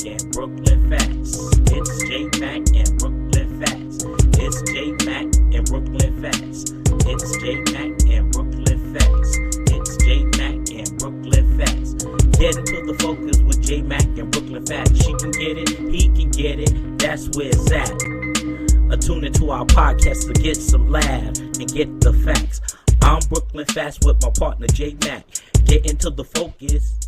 and Bklyn Phatz. It's J.Mac and Bklyn Phatz. It's J.Mac and Bklyn Phatz. It's J.Mac and Bklyn Phatz. It's J.Mac and Bklyn Phatz. Get into the focus with J.Mac and Bklyn Phatz. She can get it, he can get it, that's where it's at. Tune into our podcast to get some laugh and get the facts. I'm Bklyn Phatz with my partner J.Mac. Get into the focus.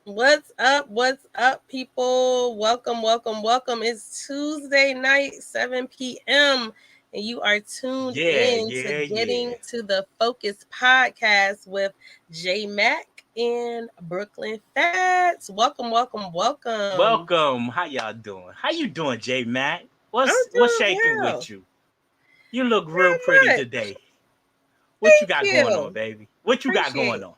What's up? What's up, people? Welcome, welcome, welcome. It's Tuesday night, 7 p.m. And you are tuned to Getting to the Focus podcast with J.Mac and Bklyn Phatz. Welcome, welcome, welcome. Welcome. How y'all doing? How you doing, J.Mac? What's shaking with you? You look real pretty today. What you got going on, baby? What you got going on?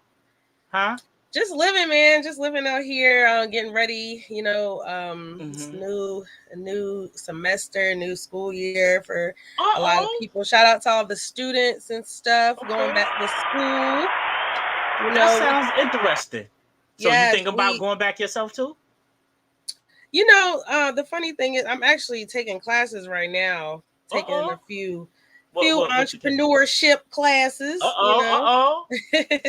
Huh? Just living, man. Just living out here, getting ready. It's a new semester, new school year for a lot of people. Shout out to all the students and stuff going back to school. That sounds interesting. So you think about going back yourself too? The funny thing is, I'm actually taking classes right now, taking a few entrepreneurship classes.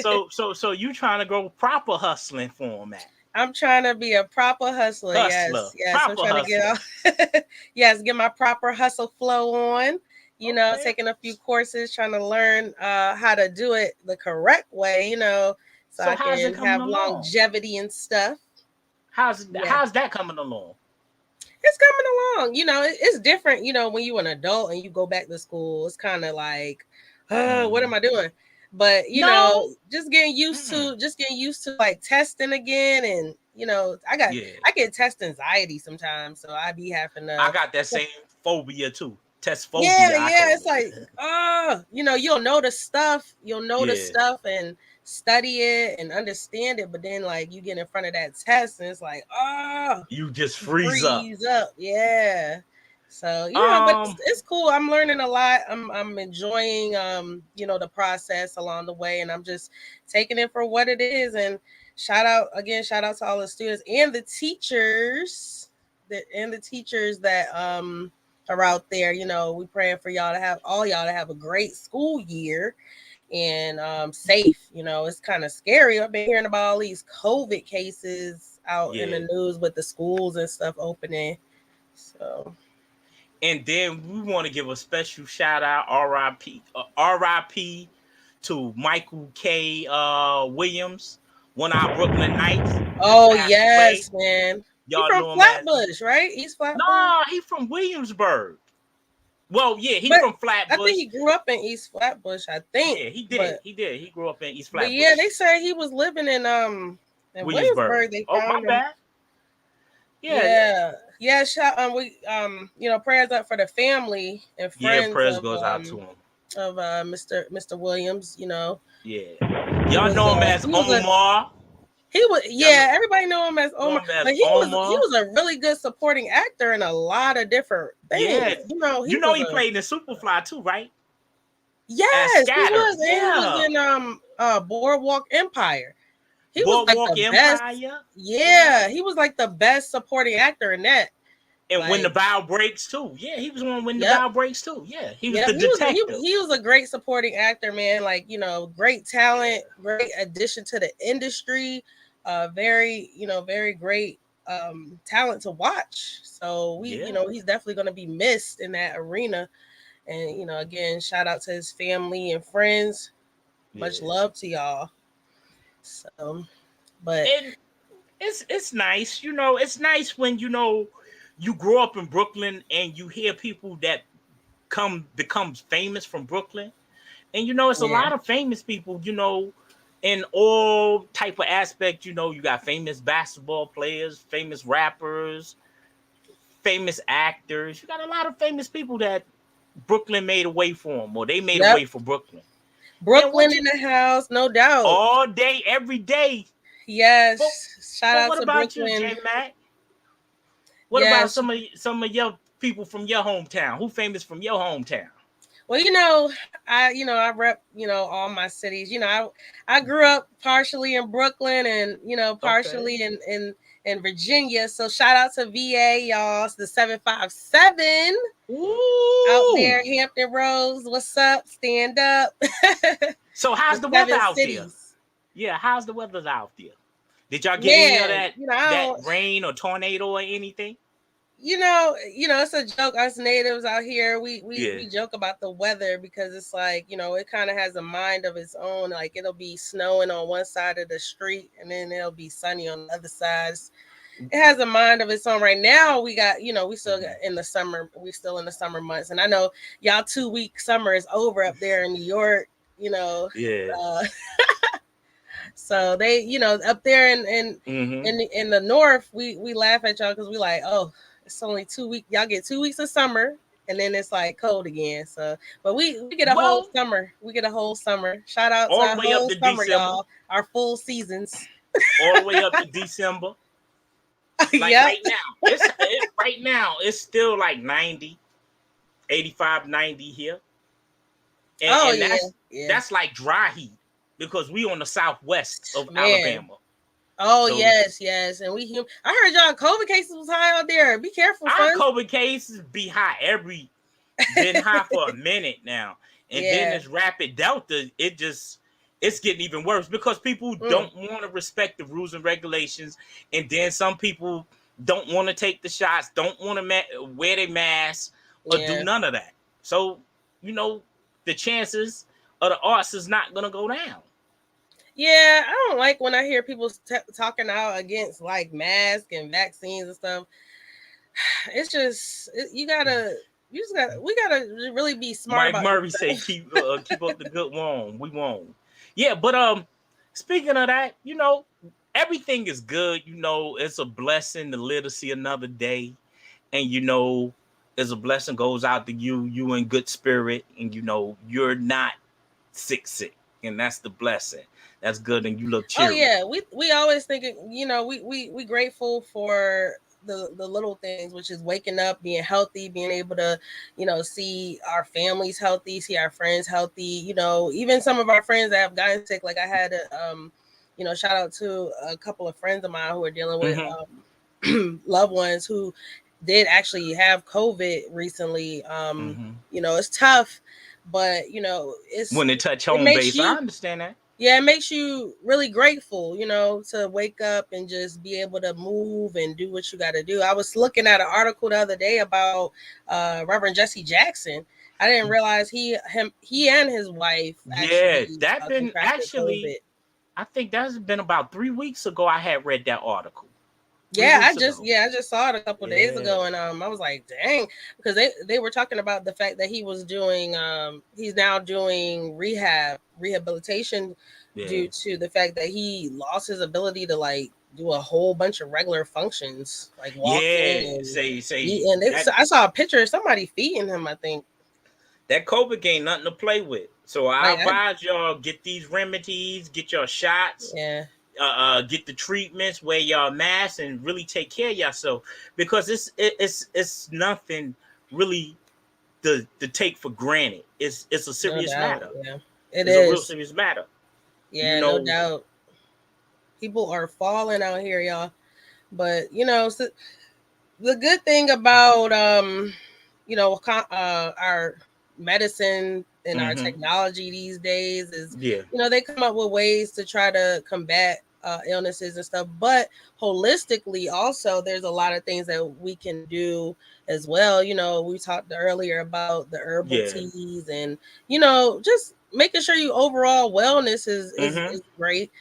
So you trying to go proper hustling format? I'm trying to be a proper hustler. Yes. I'm trying to get my proper hustle flow on. Taking a few courses, trying to learn how to do it the correct way. So I can have longevity and stuff. How's that coming along? It's coming along. It's different, when you're an adult and you go back to school. It's kind of like, what am I doing? But, just getting used to like testing again. And, I get test anxiety sometimes. So I be having to. I got that same phobia too. Test phobia. Yeah. It's like, you'll know the stuff. And study it and understand it, but then like you get in front of that test and it's like, you just freeze up. Yeah. So but it's cool. I'm learning a lot. I'm enjoying the process along the way, and I'm just taking it for what it is. And shout out to all the students and the teachers that are out there. We praying for y'all to have a great school year. And safe. It's kind of scary. I've been hearing about all these COVID cases out in the news with the schools and stuff opening. So, and then we want to give a special shout out, RIP to Michael K. Williams, one of our Brooklyn Knights. Oh yes, man. Y'all he from Flatbush, right? He's Flatbush. Nah, he's from Williamsburg. Well, yeah, he's from Flatbush. I think he grew up in East Flatbush. I think. Yeah, he did. He grew up in East Flatbush. But yeah, they said he was living in Williamsburg. They found my bad. Yeah. Prayers up for the family and friends. Yeah, prayers goes out to him. Of Mr. Williams. Yeah. Y'all know him as Omar. Everybody know him as Omar. But he was a really good supporting actor in a lot of different things. Yeah. He played in Superfly too, right? Yes, he was. And he was in Boardwalk Empire. He was like the best. Yeah, he was like the best supporting actor in that. And When the Bow Breaks too. Yeah, he was on When the Bow Breaks too. Yeah, he was the detective. He was a great supporting actor, man. Like, great talent, great addition to the industry. Very great talent to watch. So he's definitely going to be missed in that arena. And again, shout out to his family and friends. Much love to y'all. So, but it's nice. It's nice when you grow up in Brooklyn and you hear people that become famous from Brooklyn. And it's a lot of famous people, in all type of aspect. You got famous basketball players, famous rappers, famous actors. You got a lot of famous people that Brooklyn made a way for them, or they made a way for Brooklyn. Brooklyn in the house, no doubt. All day, every day. Yes. Shout out to Brooklyn. What about you, J.Mac? What about some of your people from your hometown? Who famous from your hometown? Well, I rep, all my cities. I grew up partially in Brooklyn and, partially in Virginia. So shout out to VA, y'all. It's the 757 out there, Hampton Roads. What's up? Stand up. So how's the weather out there? Yeah, how's the weather out there? Did y'all get any of that rain or tornado or anything? It's a joke. Us natives out here, we joke about the weather because it's like, it kind of has a mind of its own. Like it'll be snowing on one side of the street and then it'll be sunny on the other side. It has a mind of its own. Right now, we got, we still got in the summer. We still in the summer months, and I know y'all 2-week summer is over up there in New York. Yeah. So they, up there in the north, we laugh at y'all because we like, oh, it's only 2 weeks. Y'all get 2 weeks of summer, and then it's like cold again. So, but we get a whole summer. We get a whole summer. Shout out to our whole summer, y'all. Our full seasons. All the way up to December. Like right now, it's still like 90, 85, 90 here. And that's like dry heat because we on the southwest of Alabama. Oh, so, yes. And I heard y'all COVID cases was high out there. Be careful, our COVID cases be high been high for a minute now. And then this rapid Delta, it's getting even worse because people don't want to respect the rules and regulations. And then some people don't want to take the shots, don't want to wear their masks or do none of that. So, the chances of the odds is not going to go down. Yeah, I don't like when I hear people talking out against like masks and vaccines and stuff. It's just, we gotta really be smart. Mike Murray say keep up the good one. We won't. Yeah, but speaking of that, everything is good. It's a blessing to live to see another day, and as a blessing goes out to you in good spirit, and you're not sick, and that's the blessing. That's good, and you look cheerful. Oh yeah, we always thinking, we grateful for the little things, which is waking up, being healthy, being able to, see our families healthy, see our friends healthy. Even some of our friends that have gotten sick. Like I had shout out to a couple of friends of mine who are dealing with loved ones who did actually have COVID recently. It's tough, but it's when they touch home base. I understand that. Yeah, it makes you really grateful, to wake up and just be able to move and do what you got to do. I was looking at an article the other day about Reverend Jesse Jackson. I didn't realize he and his wife actually COVID. I think that's been about 3 weeks ago. I had read that article. I just saw it a couple days ago, and I was like, dang, because they were talking about the fact that he was doing he's now doing rehabilitation due to the fact that he lost his ability to like do a whole bunch of regular functions like walking I saw a picture of somebody feeding him. I think that COVID ain't nothing to play with. So I advise y'all get these remedies, get your shots. Get the treatments, wear your mask, and really take care of yourself because it's nothing really to take for granted. It's a serious matter. Yeah, it's a real serious matter. Yeah, no doubt. People are falling out here, y'all. But so the good thing about our medicine and our technology these days is they come up with ways to try to combat illnesses and stuff, but holistically also there's a lot of things that we can do as well. We talked earlier about the herbal teas and just making sure you overall wellness is great.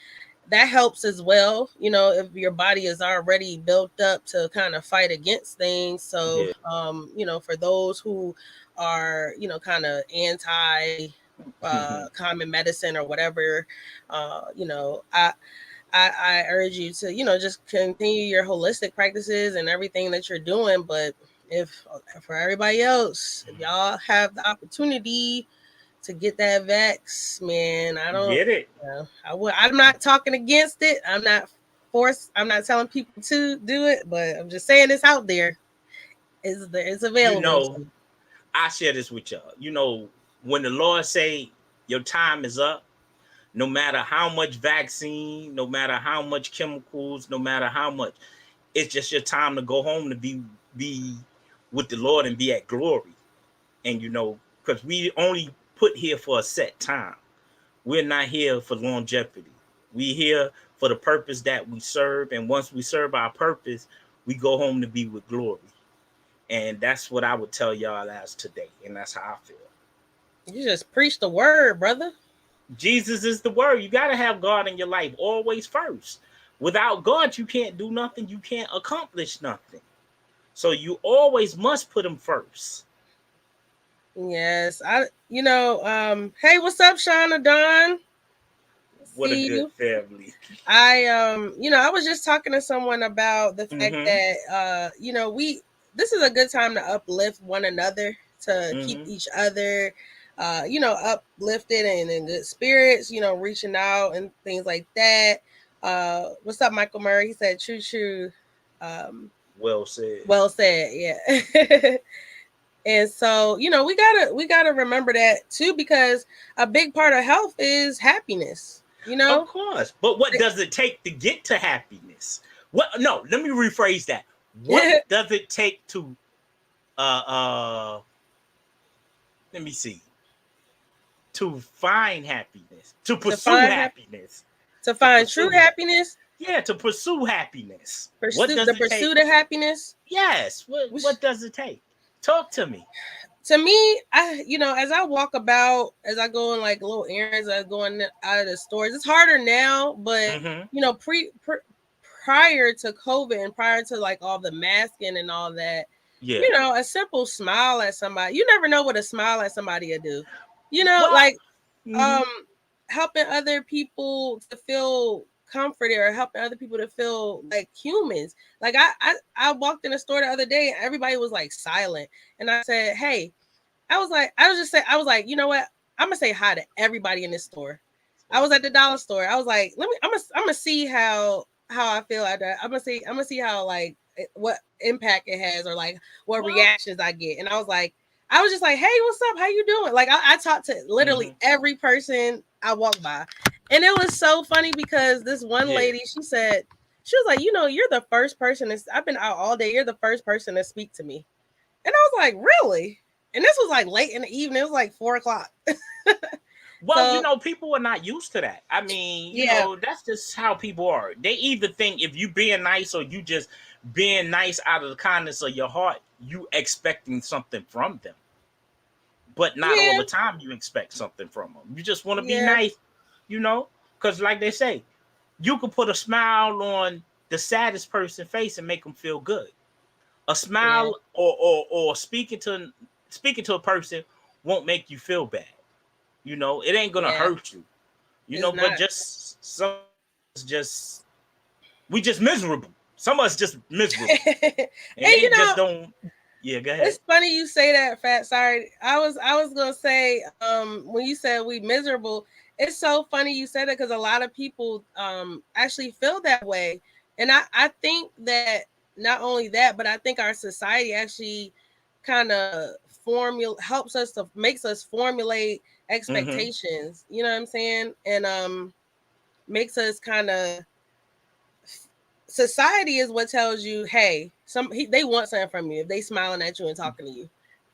That helps as well, if your body is already built up to kind of fight against things. So for those who are kind of anti common medicine or whatever, I urge you to, just continue your holistic practices and everything that you're doing. But if for everybody else, if y'all have the opportunity to get that vax, man, I don't get it. I'm not talking against it. I'm not force. I'm not telling people to do it, but I'm just saying it's out there. It's You available. know, I share this with y'all. You know, when the Lord say your time is up, no matter how much vaccine, no matter how much chemicals, no matter how much, it's just your time to go home to be with the Lord and be at glory. And you know, because we only put here for a set time. We're not here for longevity. We here for the purpose that we serve. And once we serve our purpose, we go home to be with glory. And that's what I would tell y'all as today. And that's how I feel. You just preach the word, brother. Jesus is the word. You got to have God in your life always first. Without God, you can't do nothing. You can't accomplish nothing. So you always must put him first. Yes, hey, what's up, Shauna Dawn? What a See good you. family. I was just talking to someone about the fact that this is a good time to uplift one another, to keep each other uplifted and in good spirits, reaching out and things like that. What's up, Michael Murray? He said true true. Well said. Well said, yeah. And so, we gotta remember that too, because a big part of health is happiness. Of course. But what does it take to get to happiness? What no, let me rephrase that. What does it take to let me see. To find happiness. To pursue happiness. To find true happiness. Yeah, to pursue happiness. What does it take? Pursuit of happiness? Yes. What does it take? Talk to me. To me, as I walk about, as I go on like little errands, I go in out of the stores. It's harder now, but prior to COVID and prior to like all the masking and all that, a simple smile at somebody. You never know what a smile at somebody will do. Helping other people to feel comforted or helping other people to feel like humans. Like I walked in a store the other day and everybody was like silent, and I said, hey. I was like, you know what? I'm gonna say hi to everybody in this store. I was at the dollar store. I was like, I'm gonna see how I feel at that. I'm gonna see how like what impact it has or like what reactions I get. And I was just like, hey, what's up? How you doing? Like I talked to literally every person I walked by, and it was so funny because this one lady, she was like, you're the first person. I've been out all day. You're the first person to speak to me, and I was like, really? And this was like late in the evening. It was like 4:00. Well, so, people are not used to that. I mean, you know, that's just how people are. They either think if you being nice or you just being nice out of the kindness of your heart, you expecting something from them. But not all the time you expect something from them. You just want to be nice, because like they say, you can put a smile on the saddest person's face and make them feel good. A smile or speaking to a person won't make you feel bad. It ain't gonna hurt you. But just some we just miserable. Some of us just miserable. and they just don't. Yeah, go ahead. It's funny you say that, Phatz. Sorry. I was gonna say, when you said we miserable, it's so funny you said that because a lot of people actually feel that way. And I think that not only that, but I think our society actually kind of makes us formulate expectations. You know what I'm saying? And makes us kind of, society is what tells you, hey, they want something from you if they smiling at you and talking to you.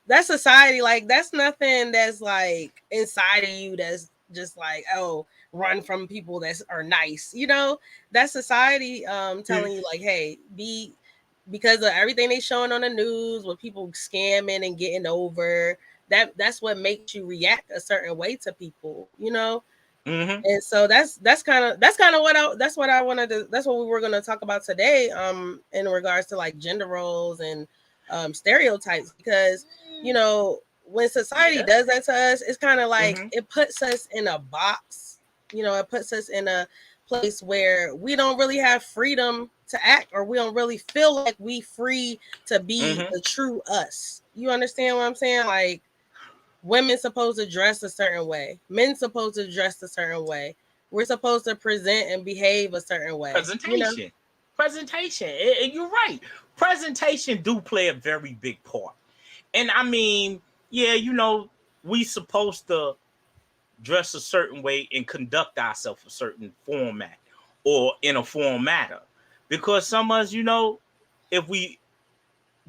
That's society. Like that's nothing that's like inside of you that's just like, oh, run from people that are nice. That's society telling you like, hey, because of everything they showing on the news with people scamming and getting over, that's what makes you react a certain way to people, And so that's kind of what I wanted to, that's what we were going to talk about today in regards to like gender roles and stereotypes, because when society does that to us, it's kind of like it puts us in a box. It puts us in a place where we don't really have freedom to act, or we don't really feel like we free to be the true us. You understand what I'm saying? Like women supposed to dress a certain way, men supposed to dress a certain way, we're supposed to present and behave a certain way. Presentation. And you're right. Presentation do play a very big part. And I mean, yeah, we supposed to dress a certain way and conduct ourselves a certain format or in a formatter. Because some of us, if we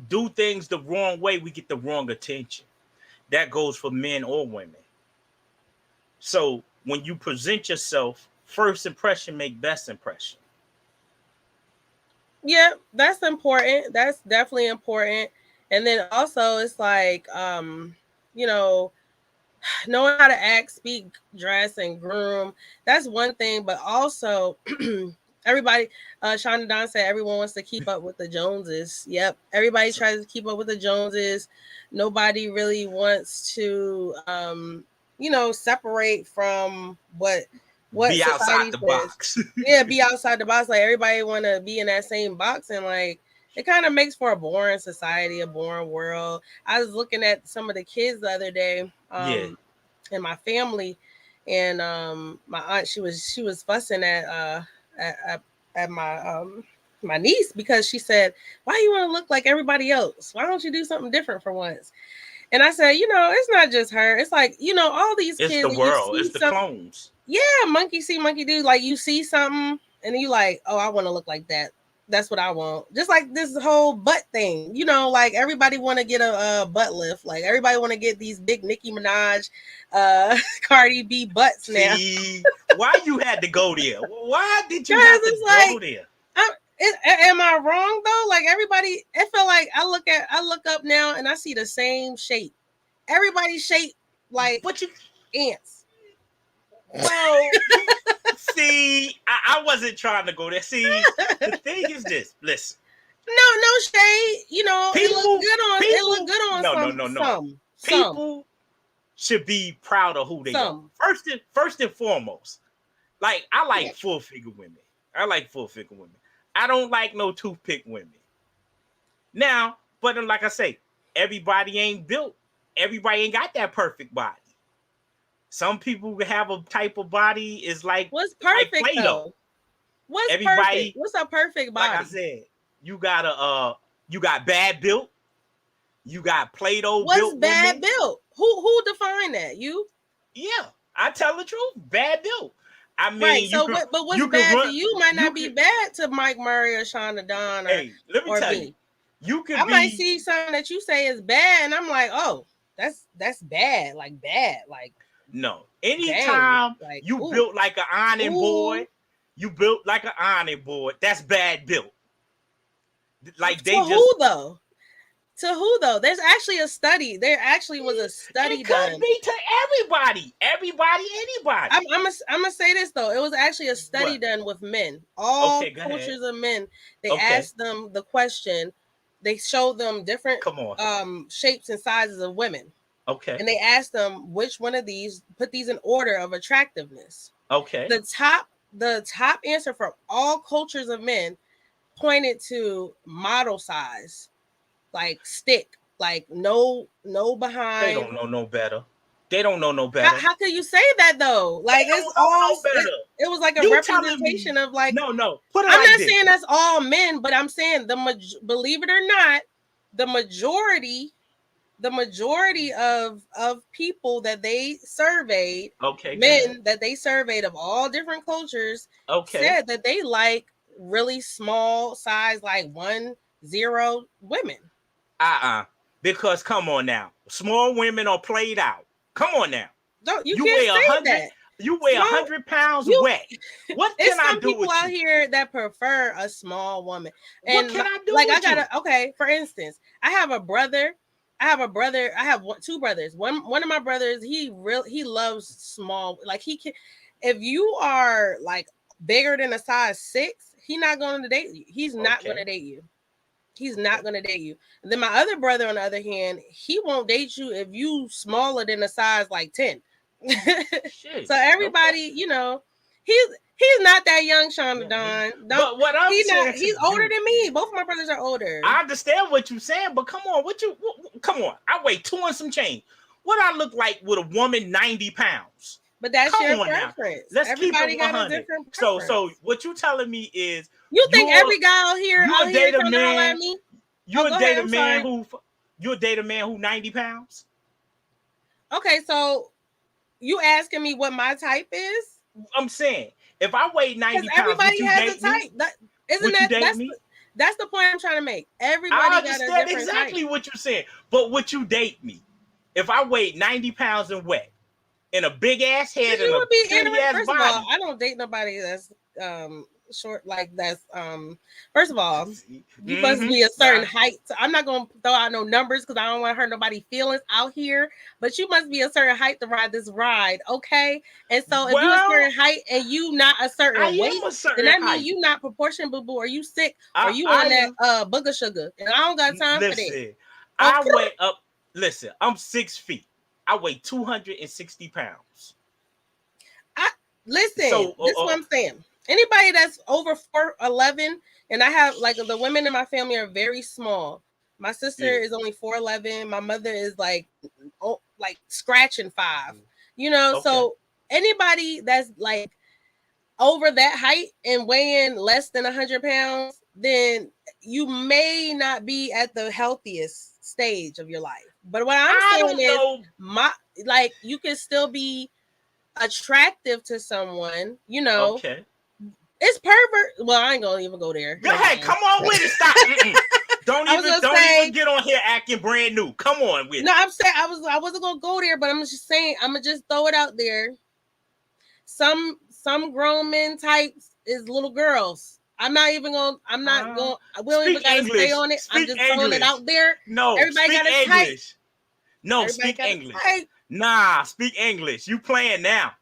do things the wrong way, we get the wrong attention. That goes for men or women. So when you present yourself, first impression make best impression. Yeah, that's important. That's definitely important. And then also it's like knowing how to act, speak, dress, and groom. That's one thing, but also everybody, Shonda Don said everyone wants to keep up with the Joneses. Yep. Everybody tries to keep up with the Joneses. Nobody really wants to separate from what be outside the box. Yeah, be outside the box. Like everybody want to be in that same box, and like it kind of makes for a boring society, a boring world. I was looking at some of the kids the other day, in my family, and my aunt she was fussing at my niece because she said, "Why you want to look like everybody else? Why don't you do something different for once?" And I said, it's not just her. It's like, all these kids. It's the world. It's the clones. Yeah, monkey see, monkey do. Like you see something and then you like, oh, I want to look like that. That's what I want. Just like this whole butt thing. Like everybody want to get a butt lift. Like everybody want to get these big Nicki Minaj, Cardi B butts now. See, why you had to go there? Why did you have to go there? Am I wrong though? Like everybody, it felt like I look up now and I see the same shape. Everybody's shape like ants. Well, see, I wasn't trying to go there. See, the thing is this. Listen. No shade. It looked good on No. People should be proud of who they are. First and foremost. Like I like full-figure women. I don't like no toothpick women. Now, but like I say, everybody ain't built. Everybody ain't got that perfect body. Some people have a type of body is like what's perfect like Play-Doh. Though? What's everybody? Perfect? What's a perfect body? Like I said, you got bad built. You got Play-Doh. What's bad built? Who defined that? You? Yeah, I tell the truth. Bad built. I mean, right. So, but what's bad to you might not be bad to Mike Murray or Shonda Don. Hey, let me tell you. I might see something that you say is bad, and I'm like, oh, that's bad. Like bad. Like no. Anytime you built like an ironing board, that's bad built. Like they To who though? There's actually a study. There actually was a study done. It could be to everybody, anybody. I'm gonna say this though. It was actually a study done with men. All cultures of men. They asked them the question. They showed them different shapes and sizes of women. Okay. And they asked them which one of these, put these in order of attractiveness. Okay. The top answer from all cultures of men pointed to model size. Like stick, like no behind. They don't know no better. How could you say that though? Like it's all it was like a representation of like no. I'm not saying that's all men, but I'm saying believe it or not, the majority of people that they surveyed, men that they surveyed of all different cultures, said that they like really small size, like 1-0 women. Because come on now, small women are played out. Come on now. You can't weigh 100. That. You weigh 100 pounds wet. What can I do with you? There's some people out here that prefer a small woman. And what can I do like with okay, for instance, I have two brothers. One of my brothers, he loves small. Like he can, if you are like bigger than a size 6, he's not going to date you. He's not going to date you. He's not going to date you. And then my other brother, on the other hand, he won't date you if you smaller than a size like 10. So everybody, he's not that young, Shonda Don. But what I'm saying, he's older than me. Both of my brothers are older. I understand what you're saying, but come on, come on. I weigh 2 and some change. What I look like with a woman 90 pounds? But that's Come your on now. preference. Let's keep it Everybody got a 100. different So preference. what you telling me is You think you're every guy out here you a date a trying to holler at man, me? you Oh, a go ahead. date a I'm man sorry. who you a date a man who 90 pounds? Okay, so you asking me what my type is? I'm saying, if I weigh 90 Because pounds, would everybody you has a date me? type. That isn't Would you that date me? that's the point I'm trying to make. I Everybody got a understand different type. exactly what you're saying, but would you date me if I weighed 90 pounds and wet, and a big ass head and You a would be pretty interested. ass First of all, body? I don't date nobody that's short, like that's first of all, you must be a certain Nah. height. So I'm not gonna throw out no numbers because I don't want to hurt nobody's feelings out here, but you must be a certain height to ride this ride, okay? And so if you a Well, certain height and you not a I certain weight, am a then certain that means height. you not proportion, boo boo, or you sick, or you I on that am. booger sugar. And I don't got time for that. Listen, I Okay. weigh up. Listen, I'm 6 feet. I weigh 260 pounds. Listen, So, this is what I'm saying. Anybody that's over 4'11", and I have like the women in my family are very small. My sister yeah. is only 4'11". My mother is like scratching 5. Okay. So anybody that's like over that height and weighing less than 100 pounds, then you may not be at the healthiest stage of your life. But what I'm I saying don't is, know. you can still be attractive to someone, Okay. it's pervert. Well, I ain't gonna even go there. Go Never ahead. mind. Come on with it. Stop. Don't I was even gonna don't say even get on here acting brand new. Come on with no. it. I'm saying I wasn't gonna go there, but I'm just saying I'm gonna just throw it out there. Some grown men types is little girls. I'm not even gonna. I'm not going. We don't even Speak gotta stay English. on it. I'm Speak just throwing it English. out there. No, Everybody speak got a type. English. No, Everybody speak got a English. type. Nah, speak English. You playing now.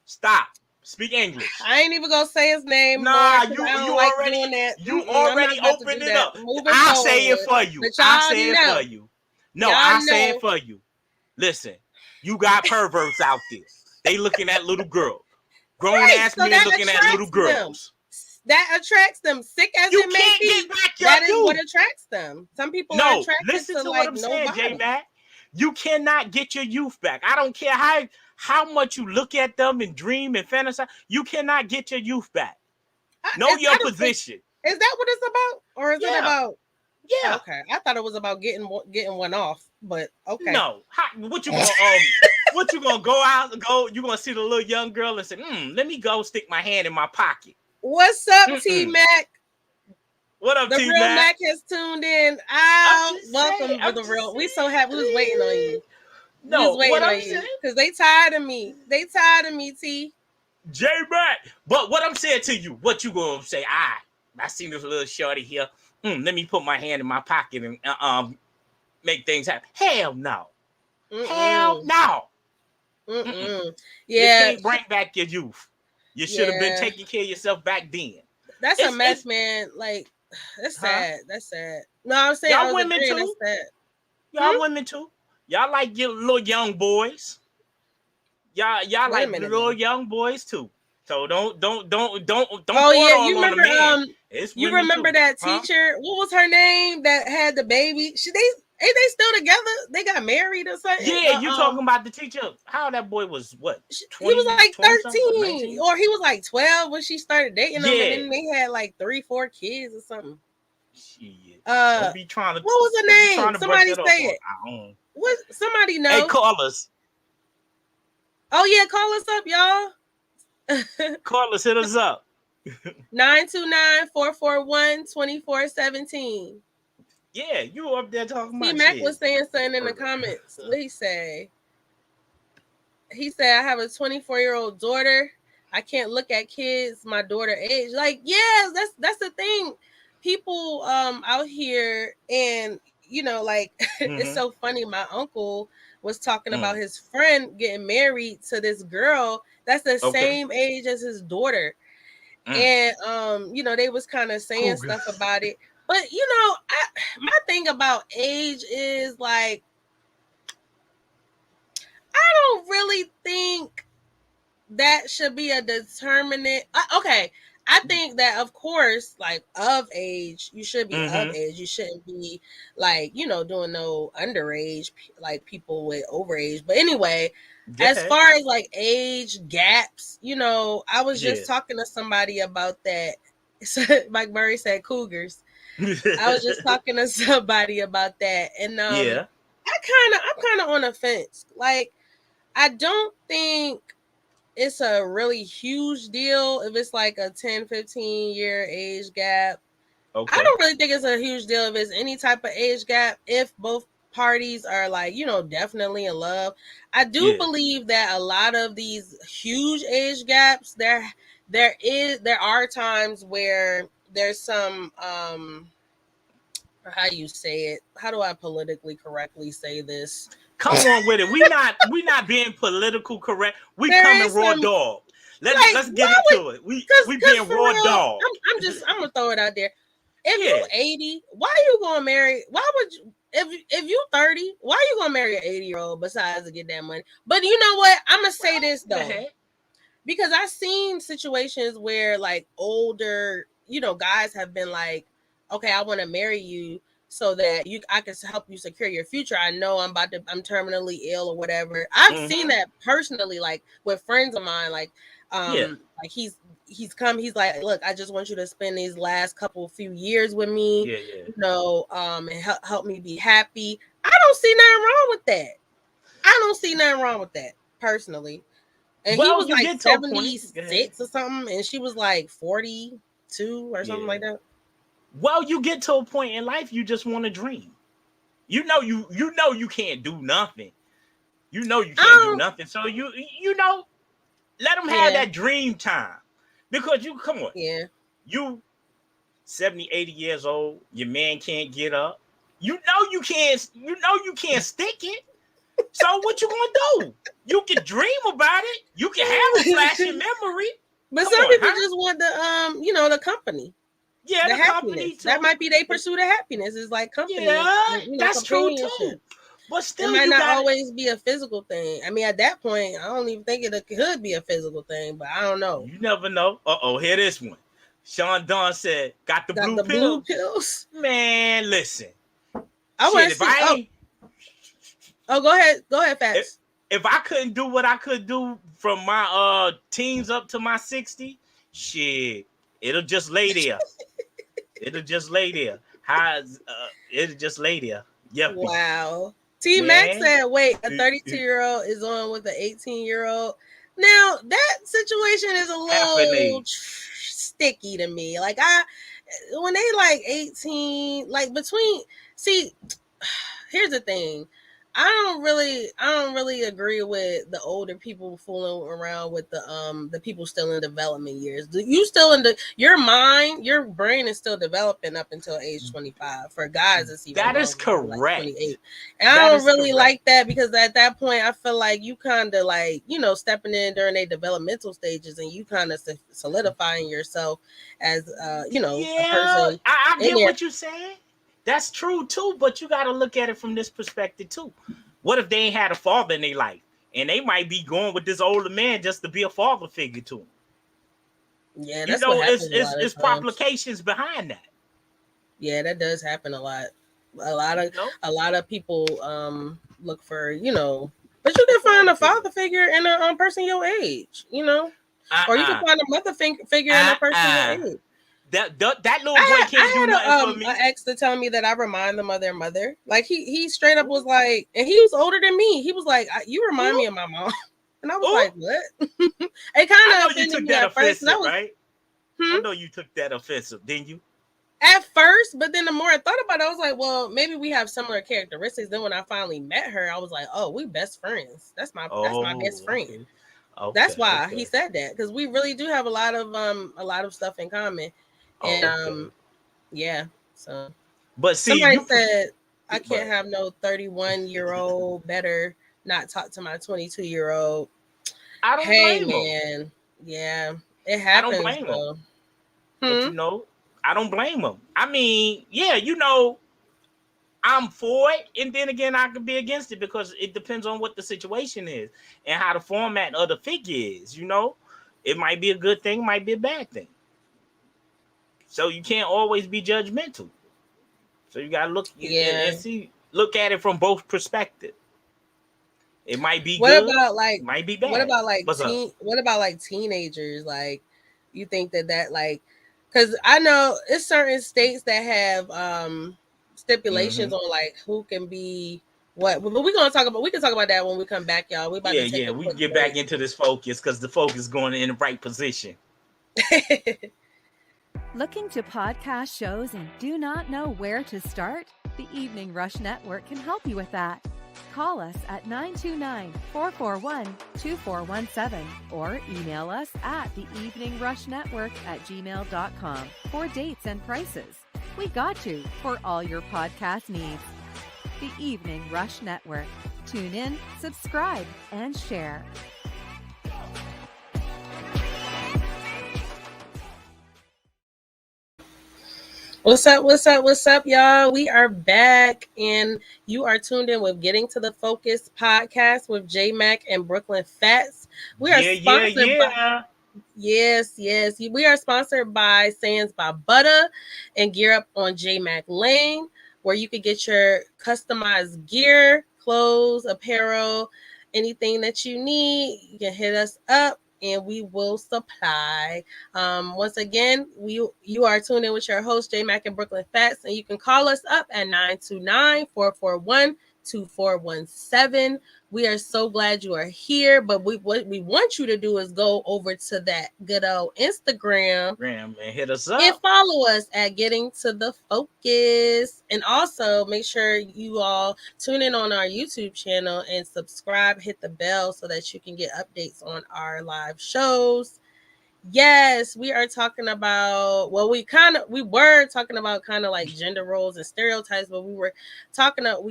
Stop. Speak English. I ain't even gonna say his name more Nah, because I don't you like doing already that. you I'm not already about to do opened it that. up. Moving I say it forward, for you. but I y'all say it for know, you. No, I say it know. for you. Listen, you got perverts out there. They looking at little girls. Grown Right, ass so men that looking at little attracts them. girls. That attracts them. Sick as You it may can't get be, back your that is what youth. attracts them. Some people are No, attracted listen to to what like I'm no saying, body. J.Mac. You cannot get your youth back. I don't care how much you look at them and dream and fantasize. You cannot get your youth back. Know your I don't think position. is that what it's about, or is it Yeah, about? yeah. Okay, I thought it was about getting one off, but okay. No. What you gonna what you gonna go out and go? You gonna see the little young girl and say, let me go stick my hand in my pocket. What's up, T-Mac? What up, The T real Mac? Mac has tuned in. I'm Oh, just saying. welcome to the real. We so happy. We was waiting on you. We was No, what waiting on I'm you saying, because they tired of me. They tired of me, T. J.Mac. But what I'm saying to you, what you gonna say? I seen this little shorty here. Let me put my hand in my pocket and make things happen. Hell no. Hell no. You Yeah, can't bring back your youth. You should have been yeah. taking care of yourself back then. That's a mess, It's man. Like, that's huh? sad. That's sad. No, I'm saying I Y'all was women agreeing. too. That's sad. Y'all women too. Y'all like your little young boys. Y'all Wait a like minute little now. young boys too. So don't Oh pour it yeah, all on the man. It's you women remember too, that huh? teacher? What was her name that had the baby? Ain't they still together? They got married or something? Yeah, you talking about the teacher? How that boy was what He was 20, like 20 something, 13, 19? or he was like 12 when she started dating him, and Yeah. then they had like 3-4 kids or something. Shit. What was her Don't be name? trying to brush Somebody that off say on it. our own. What? Somebody Hey, know? call us. Oh yeah, call us up, y'all. Call us, hit us up. 929-441-2417. Yeah, you up there talking about T-Mac shit. was saying something in the comments. What he say? He said, I have a 24-year-old daughter. I can't look at kids my daughter age. Like, yeah, that's the thing. People out here, and like it's so funny. My uncle was talking about his friend getting married to this girl that's the same age as his daughter. And they was kind of saying stuff about it. But my thing about age is like, I don't really think that should be a determinant. Okay, I think that of course, like of age, you should be of age. You shouldn't be like doing no underage like people with overage. But anyway, as far as like age gaps, you know, I was just talking to somebody about that. Mike Murray said cougars. I was just talking to somebody about that, and I'm kind of on the fence. Like, I don't think it's a really huge deal if it's like a 10, 15 year age gap. Okay. I don't really think it's a huge deal if it's any type of age gap if both parties are like, you know, definitely in love. I do believe that a lot of these huge age gaps, there are times where there's some how you say it? How do I politically correctly say this? Come on with it. We not being political correct. We coming raw dog. Let's get into it. We being raw dog. I'm gonna throw it out there. If you 80, why are you gonna marry? Why would you? If you 30, why are you gonna marry an 80-year-old besides to get that money? But you know what? I'm gonna say this though, because I've seen situations where like older, you know, guys have been like, okay, I want to marry you so that I can help you secure your future. I know I'm terminally ill or whatever. I've seen that personally, like with friends of mine, like like he's he's like, look, I just want you to spend these last few years with me, you know, and help me be happy. I don't see nothing wrong with that. I don't see nothing wrong with that personally. And he was like 76 or something, and she was like 42 or something like that. Well, you get to a point in life you just want to dream. You know you can't do nothing. You know you can't do nothing. So you know, let them have that dream time. Because you come on. Yeah. You 70, 80 years old, your man can't get up. You know you can't stick it. So what you gonna do? You can dream about it. You can have a flash in memory. But some people just want the you know, the company. Yeah, the company too. That might be they pursue the happiness. It's like company. Yeah, you know, that's true too. But still, it might not always be a physical thing. I mean, at that point, I don't even think it could be a physical thing, but I don't know. You never know. Hear this one. Sean Dunn said, "Got the blue pills." Man, listen. I want to see. Go ahead, Phatz. If I couldn't do what I could do from my teens up to my 60, shit, it'll just lay there. It'll just lay there. It'll just lay there. Yep. Wow. J.Mac said, wait, a 32-year-old is on with an 18-year-old. Now, that situation is a little sticky to me. Like, when they like 18, like here's the thing. I don't really agree with the older people fooling around with the people still in development years. You still your mind, your brain is still developing up until age 25. For guys, it's even that is correct. Like 28. And I don't really like that, because at that point I feel like you kind of like, you know, stepping in during their developmental stages, and you kind of solidifying yourself as you know, a person. I get what you're saying. That's true too, but you got to look at it from this perspective too. What if they ain't had a father in their life, and they might be going with this older man just to be a father figure to them? Yeah, that's what happens. It's complications behind that. Yeah, that does happen a lot. A lot of people look for, you know, but you can find a father figure in a person your age, you know, or you can find a mother figure in a person your age. That little boy can't do nothing for me. An ex to tell me that I remind them of their mother. Like he straight up was like, and he was older than me. He was like, "You remind me of my mom," and I was like, "What?" It kind of offended me at first, right? I know you took that offensive, didn't you? At first, but then the more I thought about it, I was like, well, maybe we have similar characteristics. Then when I finally met her, I was like, oh, we best friends. That's my best friend. Okay, that's why he said that, because we really do have a lot of stuff in common. And yeah. So, but see, somebody said I can't have no 31-year-old. Better not talk to my 22-year-old. I don't blame man. Him. Yeah, it happens. I don't blame him. But you know, I don't blame him. I mean, yeah, you know, I'm for it, and then again, I could be against it, because it depends on what the situation is and how the format of the figure is. You know, it might be a good thing, might be a bad thing. So you can't always be judgmental. So you gotta look at it from both perspectives. It might be What good. about like It might be bad. what about like What's up? what about like teenagers? Like you think that like because I know it's certain states that have stipulations on like who can be what, but we can talk about that when we come back, y'all. We about Yeah, to take yeah. a We can quick get back into this focus because the focus is going in the right position. break. Looking to podcast shows and do not know where to start? The Evening Rush Network can help you with that. Call us at 929-441-2417 or email us at theeveningrushnetwork@gmail.com for dates and prices. We got you for all your podcast needs. The Evening Rush Network. Tune in, subscribe, and share. What's up? What's up? What's up, y'all? We are back, and you are tuned in with Getting to the Focus podcast with J.Mac and Bklyn Phatz. We are sponsored by yes. We are sponsored by Sands by Butter and Gear Up on J.Mac Lane, where you can get your customized gear, clothes, apparel, anything that you need. You can hit us up and we will supply. Once again, you are tuned in with your host, J.Mac and Bklyn Phatz, and you can call us up at 929-441-2417. We are so glad you are here, but what we want you to do is go over to that good old Instagram And hit us up and follow us at Getting to the Focus. And also make sure you all tune in on our YouTube channel and subscribe, hit the bell so that you can get updates on our live shows. Yes, we are talking about, well, we were talking about kind of like gender roles and stereotypes, but we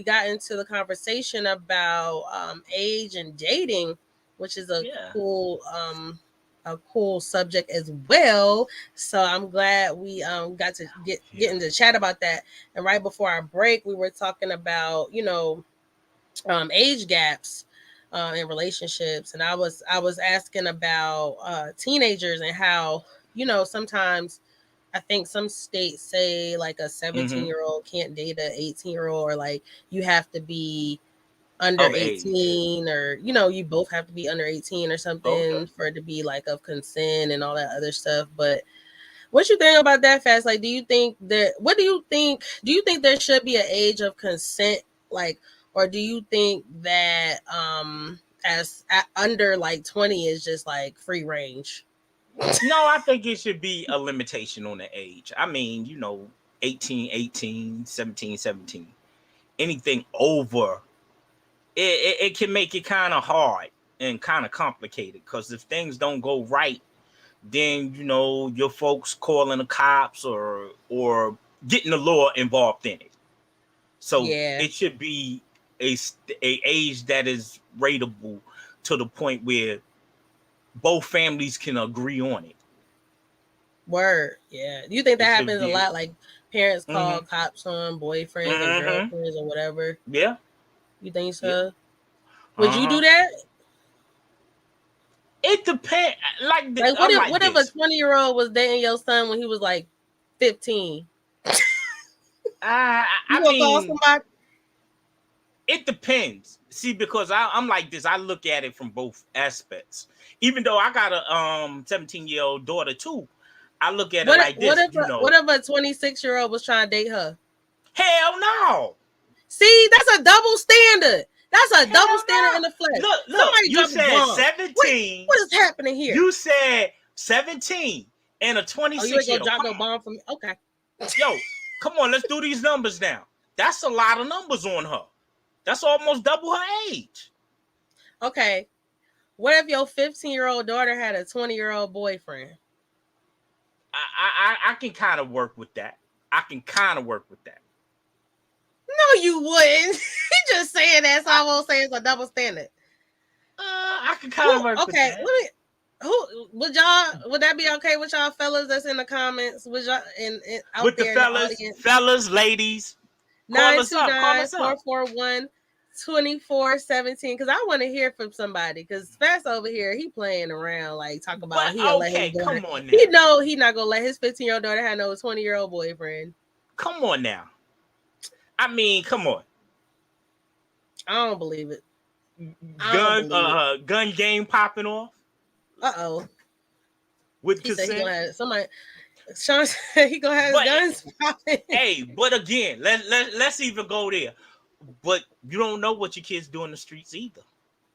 got into the conversation about age and dating, which is a cool subject as well. So I'm glad we got to get into chat about that. And right before our break, we were talking about, age gaps in relationships, and I was asking about teenagers and how sometimes I think some states say like a 17-year-old can't date a 18-year-old, or like you have to be under 18 or you both have to be under 18 or something for it to be like of consent and all that other stuff. But what you think about that, Phatz? Like, do you think there should be an age of consent, like, or do you think that as under like 20 is just like free range? No, I think it should be a limitation on the age. I mean, 18, 17. Anything over, it can make it kind of hard and kind of complicated, because if things don't go right, then your folks calling the cops or getting the law involved in it. So it should be a age that is rateable to the point where both families can agree on it. Word. Yeah. Do you think that happens a lot? Like parents call cops on boyfriends and girlfriends or whatever? Yeah. You think so? Yeah. Would you do that? It depends. Like what if a 20-year-old was dating your son when he was like 15? I mean, call somebody? It depends. See, because I'm like this. I look at it from both aspects. Even though I got a 17-year-old daughter too, I look at it like this. What if a 26-year-old was trying to date her? Hell no. See, that's a double standard. That's a double standard in the flesh. Look, you said 17. What is happening here? You said 17 and a 26-year-old. You ain't gonna drop no bomb for me? Okay. Yo, come on, let's do these numbers now. That's a lot of numbers on her. That's almost double her age. Okay. What if your 15-year-old daughter had a 20-year-old boyfriend? I can kind of work with that. No, you wouldn't. He just saying that, so I won't say it's a double standard. I can kind of work with that. Would that be okay with y'all fellas that's in the comments? Would y'all out with there the fellas, ladies? 929-441-2417. Because I want to hear from somebody. Because Phatz over here, he playing around, like talk about come on now. He know he not gonna let his 15-year-old daughter have no 20-year-old boyfriend. Come on now. I mean, come on. I don't believe it. gun game popping off. With he said he consent. gonna have somebody. Sean said he gonna have his guns popping. Hey, but again, let's even go there. But you don't know what your kids do in the streets either.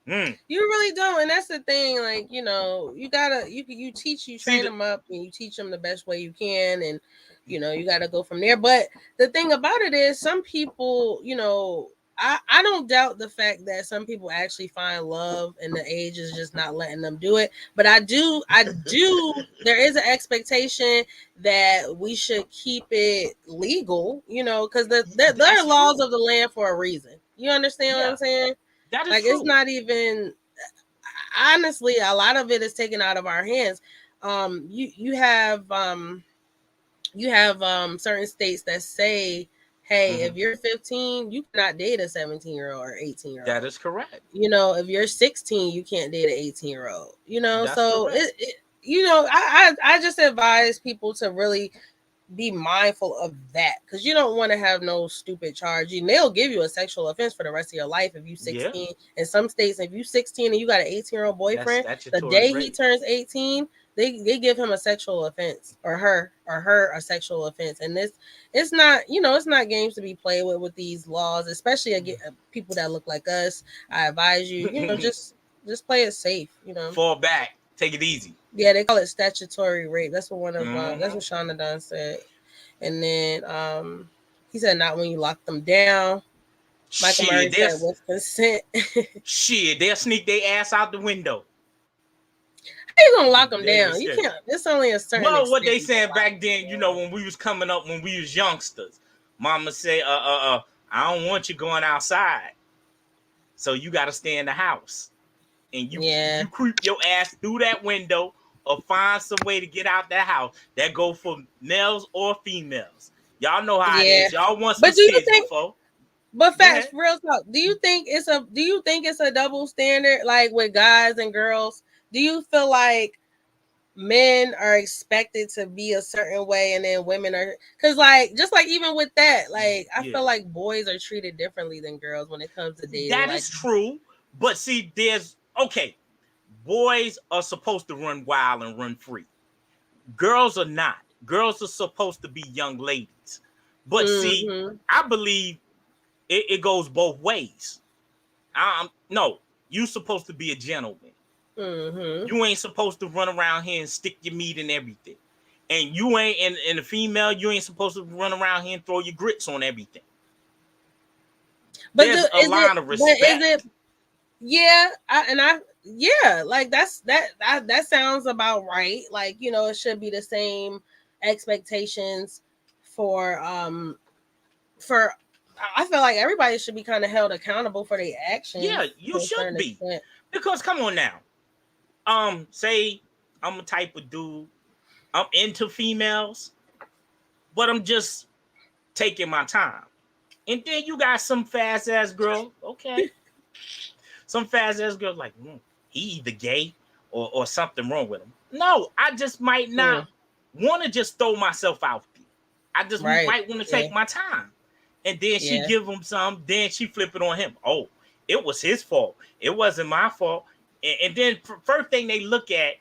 You really don't, and that's the thing. Like, you know, you gotta you train them up, and you teach them the best way you can, and you know, you gotta go from there. But the thing about it is, some people, you know, I don't doubt the fact that some people actually find love, and the age is just not letting them do it. But I do. There is an expectation that we should keep it legal, you know, because there are laws of the land for a reason. You understand what I'm saying? That is like true. It's not even, honestly, a lot of it is taken out of our hands. You have certain states that say, hey, if you're 15, you cannot date a 17-year-old or 18-year-old. That is correct. You know, if you're 16, you can't date an 18-year-old. You know, that's so correct. you know, I just advise people to really be mindful of that, because you don't want to have no stupid charge. They'll give you a sexual offense for the rest of your life if you 16. Yeah. In some states, if you 16 and you got an 18-year-old boyfriend, the day he turns 18, they give him a sexual offense, or her a sexual offense. And it's not, you know, it's not games to be played with these laws, especially again, people that look like us. I advise you, you know, just play it safe, you know. Fall back. Take it easy. Yeah, they call it statutory rape. That's what one of that's what Shauna Dunn said. And then he said, not when you lock them down. Michael Murray said, with consent. Shit, they'll sneak their ass out the window. How you gonna lock them down? You can't. It's only a certain. Well, what they saying back then, you know, when we was coming up, when we was youngsters, Mama say, I don't want you going outside, so you got to stay in the house. And you creep your ass through that window or find some way to get out that house. That go for males or females. Y'all know how it is. Y'all want some kids before. But Phatz, real talk. Do you think it's a double standard, like with guys and girls? Do you feel like men are expected to be a certain way and then women are, because like, just like even with that, like I feel like boys are treated differently than girls when it comes to dating. That is true. But see, boys are supposed to run wild and run free. Girls are not. Girls are supposed to be young ladies. But see, I believe it goes both ways. No, you're supposed to be a gentleman. You ain't supposed to run around here and stick your meat in everything. And you ain't, and a female, you ain't supposed to run around here and throw your grits on everything. But there's a line of respect. Like that sounds about right. Like, you know, it should be the same expectations for I feel like everybody should be kind of held accountable for their actions. Yeah, you should be. Because come on now. Say I'm a type of dude, I'm into females, but I'm just taking my time. And then you got some fast ass girl, okay. Some fast ass girl like, he either gay or something wrong with him. No, I just might not want to just throw myself out there. I just might want to take my time. And then she give him some, then she flip it on him. Oh, it was his fault. It wasn't my fault. And then first thing they look at,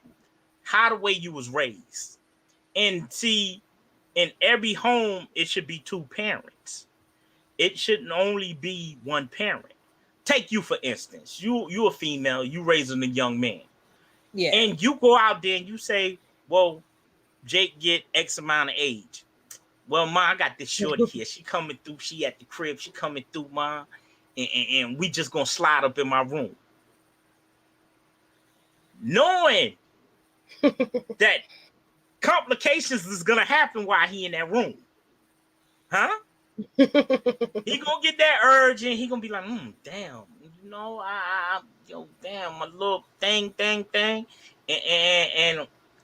how the way you was raised. And see, in every home, it should be two parents. It shouldn't only be one parent. Take you, for instance. You a female, you raising a young man. Yeah. And you go out there and you say, well, Jake get X amount of age. Well, Ma, I got this shorty here. She coming through. She at the crib. She coming through, Ma. And we just going to slide up in my room. Knowing that complications is going to happen while he in that room. Huh? He going to get that urge and he going to be like, damn. You know, damn, my little thing. And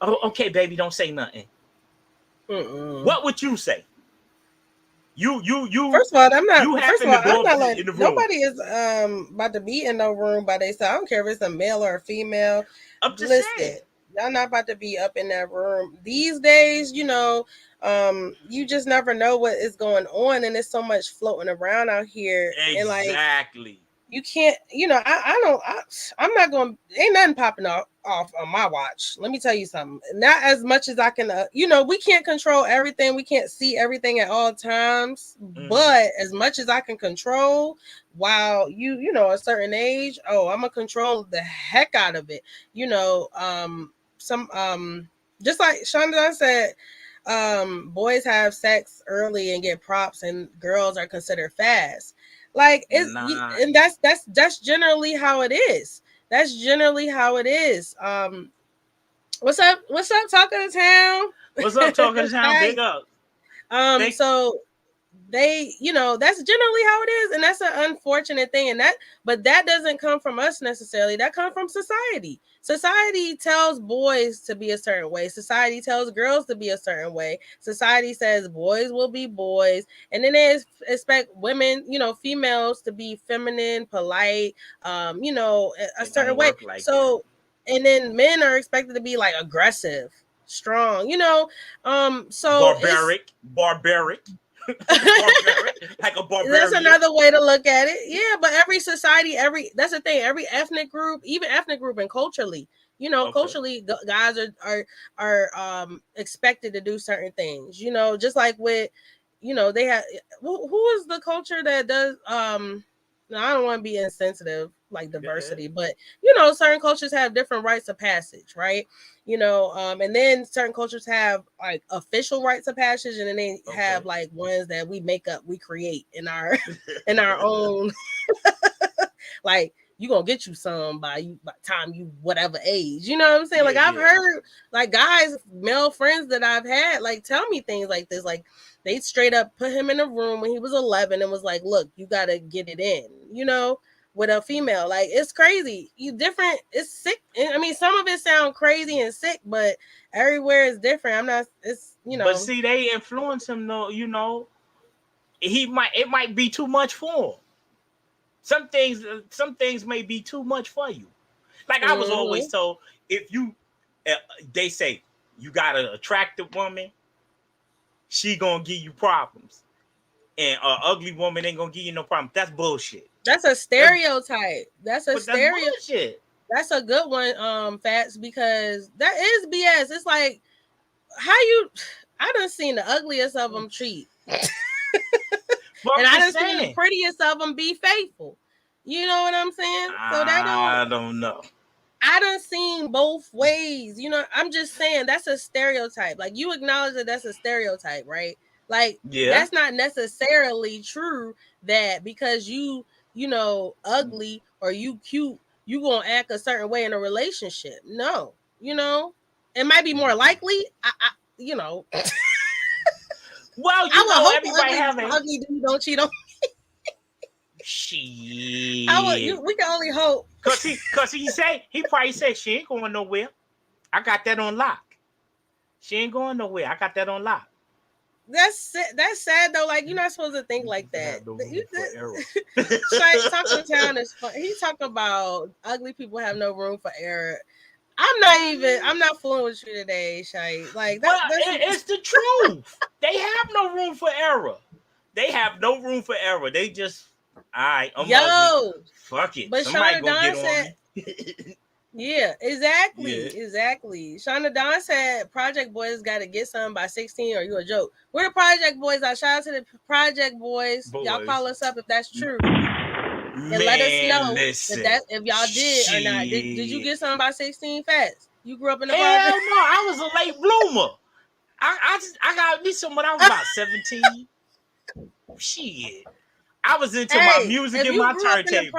okay, baby, don't say nothing. What would you say? You. First of all, I'm not like, nobody is about to be in no room by themselves. I don't care if it's a male or a female. Listen, y'all not about to be up in that room these days. You know, you just never know what is going on, and there's so much floating around out here. Exactly. you can't, I'm not going, ain't nothing popping off on my watch. Let me tell you something. Not as much as I can, we can't control everything. We can't see everything at all times, but as much as I can control while a certain age, I'm going to control the heck out of it. Just like Shonda said, boys have sex early and get props and girls are considered fast. Like and that's generally how it is. That's generally how it is. What's up? Talk of the town. What's up, Talk of the Town? Big up. So they, that's generally how it is, and that's an unfortunate thing. But that doesn't come from us necessarily. That comes from society. Society tells boys to be a certain way. Society tells girls to be a certain way. Society says boys will be boys, and then they expect women, females, to be feminine, polite, a certain way. Like so, and then men are expected to be like aggressive, strong, so barbaric. Like a barbarian. That's another way to look at it. Yeah, but every society, that's the thing. Every ethnic group, even ethnic group, and culturally, culturally, guys are expected to do certain things. Just like with, they have. Who is the culture that does? I don't want to be insensitive, like diversity, but certain cultures have different rites of passage, right? And then certain cultures have like official rites of passage, and then they have like ones that we make up, we create in our own. Like, you gonna get you some by time you whatever age, you know what I'm saying? Like I've heard like guys, male friends that I've had, like tell me things like this, like they straight up put him in a room when he was 11 and was like, look, you gotta get it in, with a female. Like, it's crazy. It's sick. I mean, some of it sound crazy and sick, but everywhere is different. But see, they influence him though, it might be too much for him. Some things may be too much for you. Like I was always told, if you, they say you got an attractive woman, she gonna give you problems, and an ugly woman ain't gonna give you no problem. That's bullshit. That's a stereotype. That's bullshit. That's a good one, Phatz, because that is BS. It's like, I done seen the ugliest of them cheat. And I done seen the prettiest of them be faithful. You know what I'm saying? So I don't know. I done seen both ways. I'm just saying that's a stereotype. Like, you acknowledge that that's a stereotype, right? Like, that's not necessarily true that because you ugly or you cute, you gonna act a certain way in a relationship. No, it might be more likely. Well, everybody have it. Ugly dude don't cheat on me. Shit. We can only hope. Cause he probably said she ain't going nowhere. I got that on lock. She ain't going nowhere. I got that on lock. That's sad though. Like, you're not supposed to think like that. Talk to the town is fun. He talking about ugly people have no room for error. I'm not fooling with you today, Shay. Like, it's the truth. They have no room for error. They just, all right, I'm ugly. Fuck it. But somebody gonna get on me. Yeah, exactly. Shonda Dawn said Project Boys got to get something by 16 or you a joke. We're the Project Boys. Shout out to the Project Boys. Y'all call us up if that's true. And let us know if y'all did or not. Did you get something by 16, Phatz? You grew up in the project? Hell no, I was a late bloomer. I got me some when I was about 17. Shit. I was into my music and my turntable.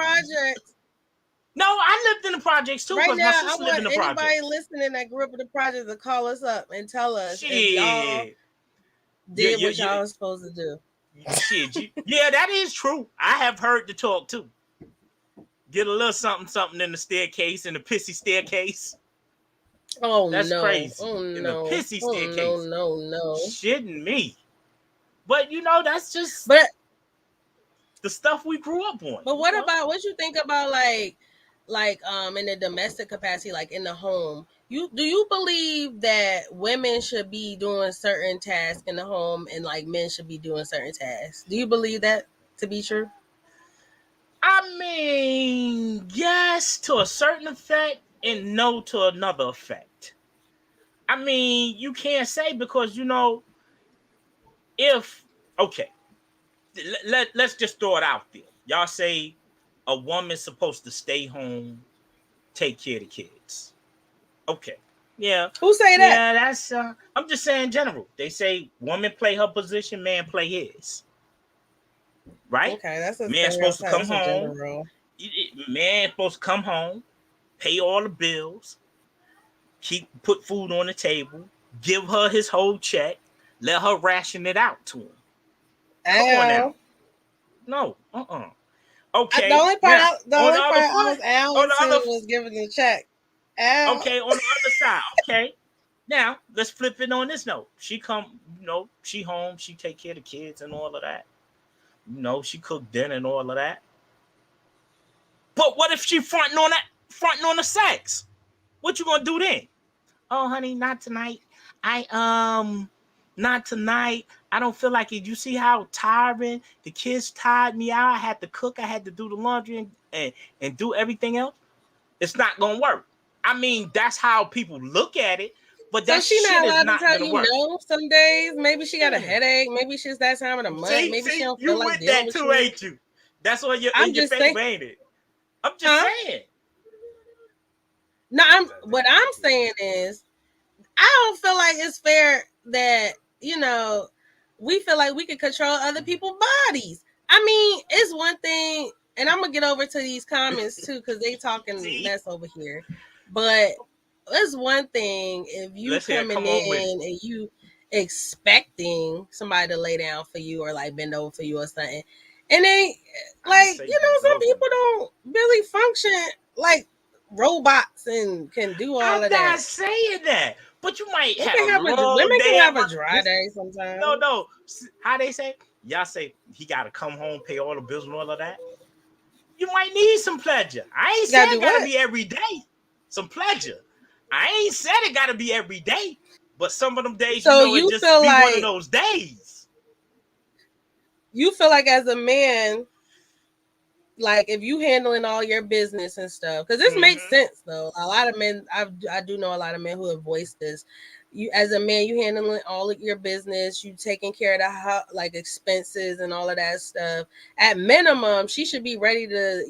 No, I lived in the projects too. Right now, my sister lived in the projects. Anybody listening that grew up in the projects to call us up and tell us if y'all did what y'all was supposed to do. Shit, yeah, that is true. I have heard the talk too. Get a little something in the staircase, in the pissy staircase. Oh, that's crazy. Oh, in no. the pissy staircase. No. Shitting me. But that's just the stuff we grew up on. But what you think about like in the domestic capacity, like in the home? Do you believe that women should be doing certain tasks in the home and like men should be doing certain tasks? Do you believe that to be true? I mean, yes, to a certain effect, and no to another effect. I mean, you can't say because if okay, let's just throw it out there. Y'all say a woman's supposed to stay home, take care of the kids. Okay. Yeah. Who say that? Yeah, that's I'm just saying in general. They say woman play her position, man play his. Right? Okay, that's a Man supposed to stereotype. come That's a gender home. role. Man supposed to come home, pay all the bills, put food on the table, give her his whole check, let her ration it out to him. Come on now. Ow. No. The Okay. only part, Now, the on only the part other I was foot, out on the to other was giving the check. Ow. okay, on the other side. Okay. Now, let's flip it on this note. She come, she home, she take care of the kids and all of that. She cook dinner and all of that. But what if she fronting on the sex? What you gonna do then? Oh, honey, not tonight. Not tonight. I don't feel like it. You see how tiring the kids tired me out. I had to cook. I had to do the laundry and do everything else. It's not gonna work. I mean, that's how people look at it, but So that she shit not is allowed to not tell gonna you work. no some days. Maybe she got a Yeah. headache. Maybe it's just that time of the month. Maybe she See, don't feel you like with dealing that with too, you. ain't you? That's what you're I'm in your just saying, favor, ain't it? I'm just huh? saying. No, what I'm saying is I don't feel like it's fair that, we feel like we can control other people's bodies. I mean, it's one thing, and I'm gonna get over to these comments too, because they talking See, mess over here. But it's one thing if you let's hear. coming Come on with it. in and you expecting somebody to lay down for you or like bend over for you or something. And they I ain't like, say bend some over people now. don't really function like robots and can do all I'm of that. not saying that, but you might They have can a have long women day can at have a work. dry day sometimes. No. How they say? Y'all say he got to come home, pay all the bills and all of that. You might need some pleasure. I ain't You gotta said do it got to what? be every day. Some pleasure. I ain't said it got to be every day, but some of them days, So it you just feel be one of like those days. as a man, like if you handling all your business and stuff, because this makes Mm-hmm. sense though. A lot of men, I do know a lot of men who have voiced this. You as a man, you handling all of your business, you taking care of the like expenses and all of that stuff. At minimum, she should be ready to,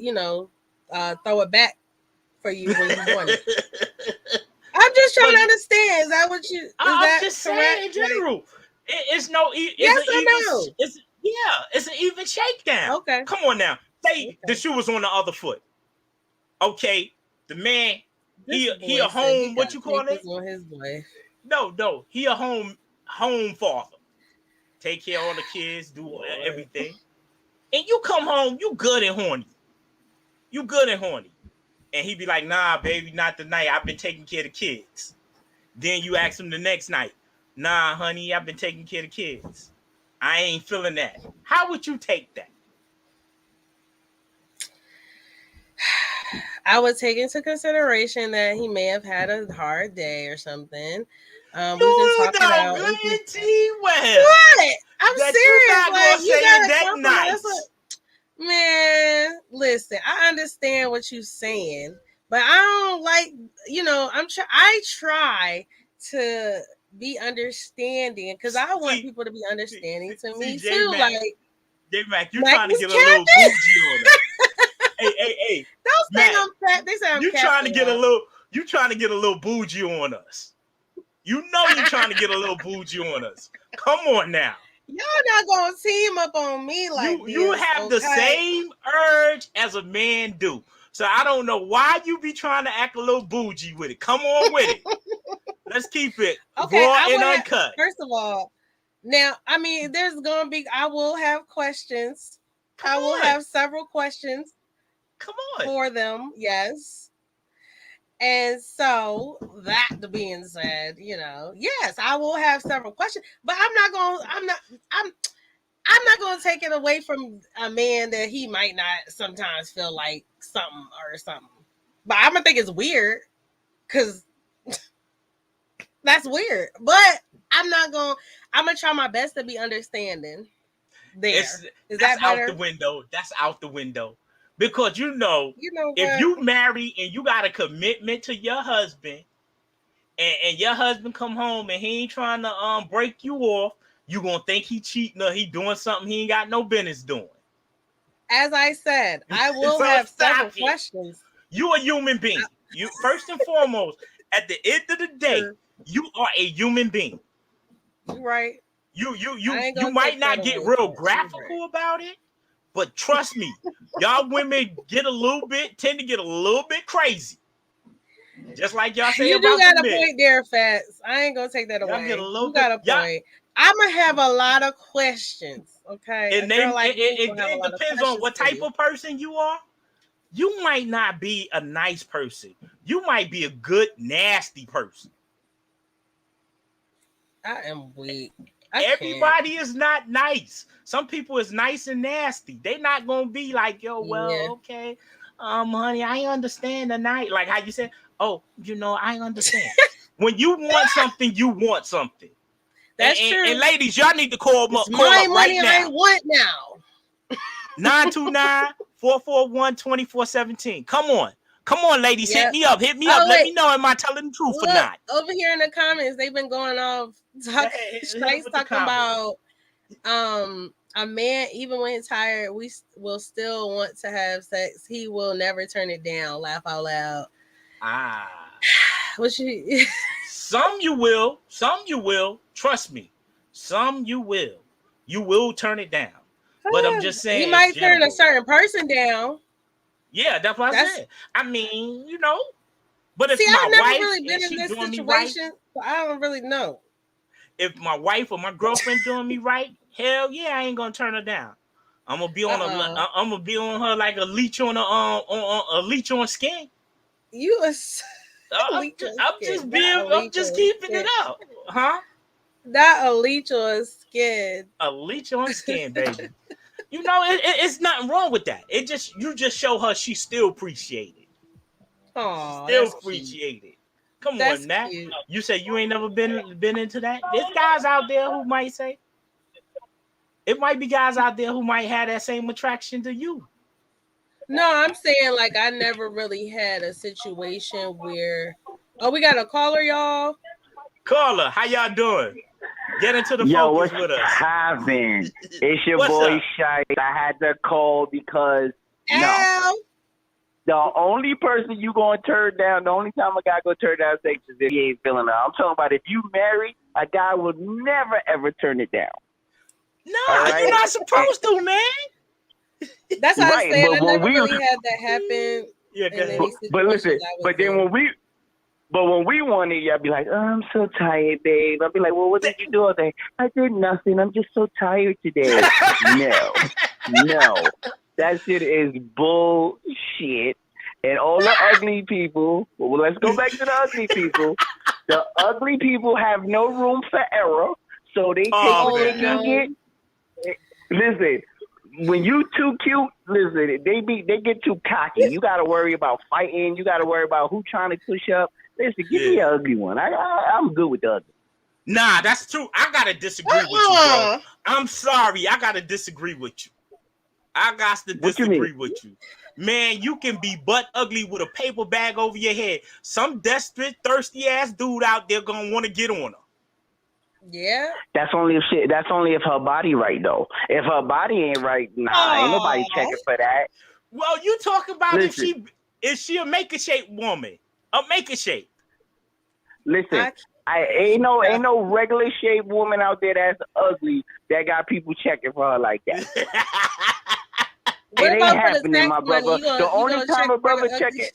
throw it back for you when you want it. I'm just trying But to understand. Is that what you? Is I'm that just saying correct? in Like, general, it's no, it's yes an or even, no? it's an even shakedown. Okay. Come on now, say the Okay. shoe was on the other foot. Okay, the man, This he a boy said he home. What got you call it? papers on his wife. No, he a home father. Take care of all the kids, do Lord. everything, and you come home, you good and horny. You good and horny, and he be like, nah, baby, not tonight. I've been taking care of the kids. Then you ask him the next night, nah, honey, I've been taking care of the kids. I ain't feeling that. How would you take that? I would take into consideration that he may have had a hard day or something. We can You talk it know out. We can. plenty well What? I'm that you serious. not Like gonna you say it gotta that compromise. nice. Man, listen. I understand what you're saying, but I don't like. I try to be understanding because I want See, people to be understanding to see, me too. J.Mac, Like J.Mac, you Mac trying to was get a little capping. bougie on us. Hey, Don't say Mac, I'm fat. They say I'm you trying to capping, get a y'all. little, you trying to get a little bougie on us. You know you trying to get a little bougie on us. Come on now. Y'all not gonna team up on me like You this, have the okay? same urge as a man do. So I don't know why you be trying to act a little bougie with it. Come on with it. Let's keep it Okay, raw I and will have. uncut. First of all, now I mean, there's gonna be. I will have questions. Come I will on. have several questions Come on. for them. Yes. And so that being said, yes, I will have several questions, but I'm not gonna take it away from a man that he might not sometimes feel like something or something. But I'm gonna think it's weird because that's weird. But I'm gonna try my best to be understanding. It's There. Is that's that out the better? window. That's out the window. Because You know if what? you marry and you got a commitment to your husband, and your husband come home and he ain't trying to break you off, you gonna think he cheating or he doing something he ain't got no business doing. As I said, I will So have several stop it. questions. You a human being. You first and foremost, at the end of the day, you are a human being. You right. You might not get real graphical about it, but trust me, y'all women tend to get a little bit crazy. Just like y'all say you about do got the a men. point there, Phatz. I ain't gonna take that Y'all away. get a little You got a point. I'm gonna have a lot of questions. Okay, And it depends on what type of person you are. You might not be a nice person. You might be a good, nasty person. I am weak. Everybody is not nice. Some people is nice and nasty. They not gonna be like, yo, well, okay, honey, I understand tonight. Like how you said, oh, I understand. When you want something, you want something. That's true. And ladies, y'all need to call up my right money now. I want now. 929-441-2417. Come on, ladies, hit me up. Let me know, am I telling the truth or not? Over here in the comments, they've been going off talking about a man, even when he's tired, we will still want to have sex. He will never turn it down. Laugh out loud. Some you will. Trust me. Some you will. You will turn it down. But I'm just saying, he might turn a certain person down. Yeah, that's what I said. I mean, But if I've my never wife really been in this situation, so I don't really know. If my wife or my girlfriend doing me right, hell yeah, I ain't gonna turn her down. I'm gonna be on I'm gonna be on her like a leech on a leech on skin. I'm just keeping it up, huh? Not a leech on skin. A leech on skin, baby. It's nothing wrong with that. You just show her she still appreciated. Oh, still appreciated. Come on, Matt. You say you ain't never been into that. There's guys out there who might say. It might be guys out there who might have that same attraction to you. No, I'm saying like I never really had a situation where. Oh, we got a caller, y'all. Caller, how y'all doing? Get into the focus with us. What's happening? It's your boy Shy. I had to call because the only person you gonna turn down, the only time a guy gonna turn down sex is if he ain't feeling it. I'm talking about if you marry, a guy would never ever turn it down. Nah, you're not supposed to, man. That's what I'm saying. I never really had that happen. Yeah, but listen, but then when we want it, y'all be like, oh, I'm so tired, babe. I'll be like, well, what did you do all day? I did nothing. I'm just so tired today. No. That shit is bullshit. And all the ugly people, well, let's go back to the ugly people. The ugly people have no room for error, so they take what they can get. Listen, when you too cute, listen, they get too cocky. You got to worry about fighting. You got to worry about who trying to push up. Listen, give me an ugly one. I'm good with the ugly. Nah, that's true. I got to disagree with you, bro. I'm sorry. I got to disagree with you. I got to disagree with you. Man, you can be butt ugly with a paper bag over your head. Some desperate, thirsty-ass dude out there going to want to get on her. Yeah. That's only if her body right, though. If her body ain't right, ain't nobody checking for that. Well, you talk about if she a make-a-shape woman. A make-a-shape. Listen, ain't no regular shape woman out there that's ugly that got people checking for her like that. It ain't happening, my brother. The only time a brother checking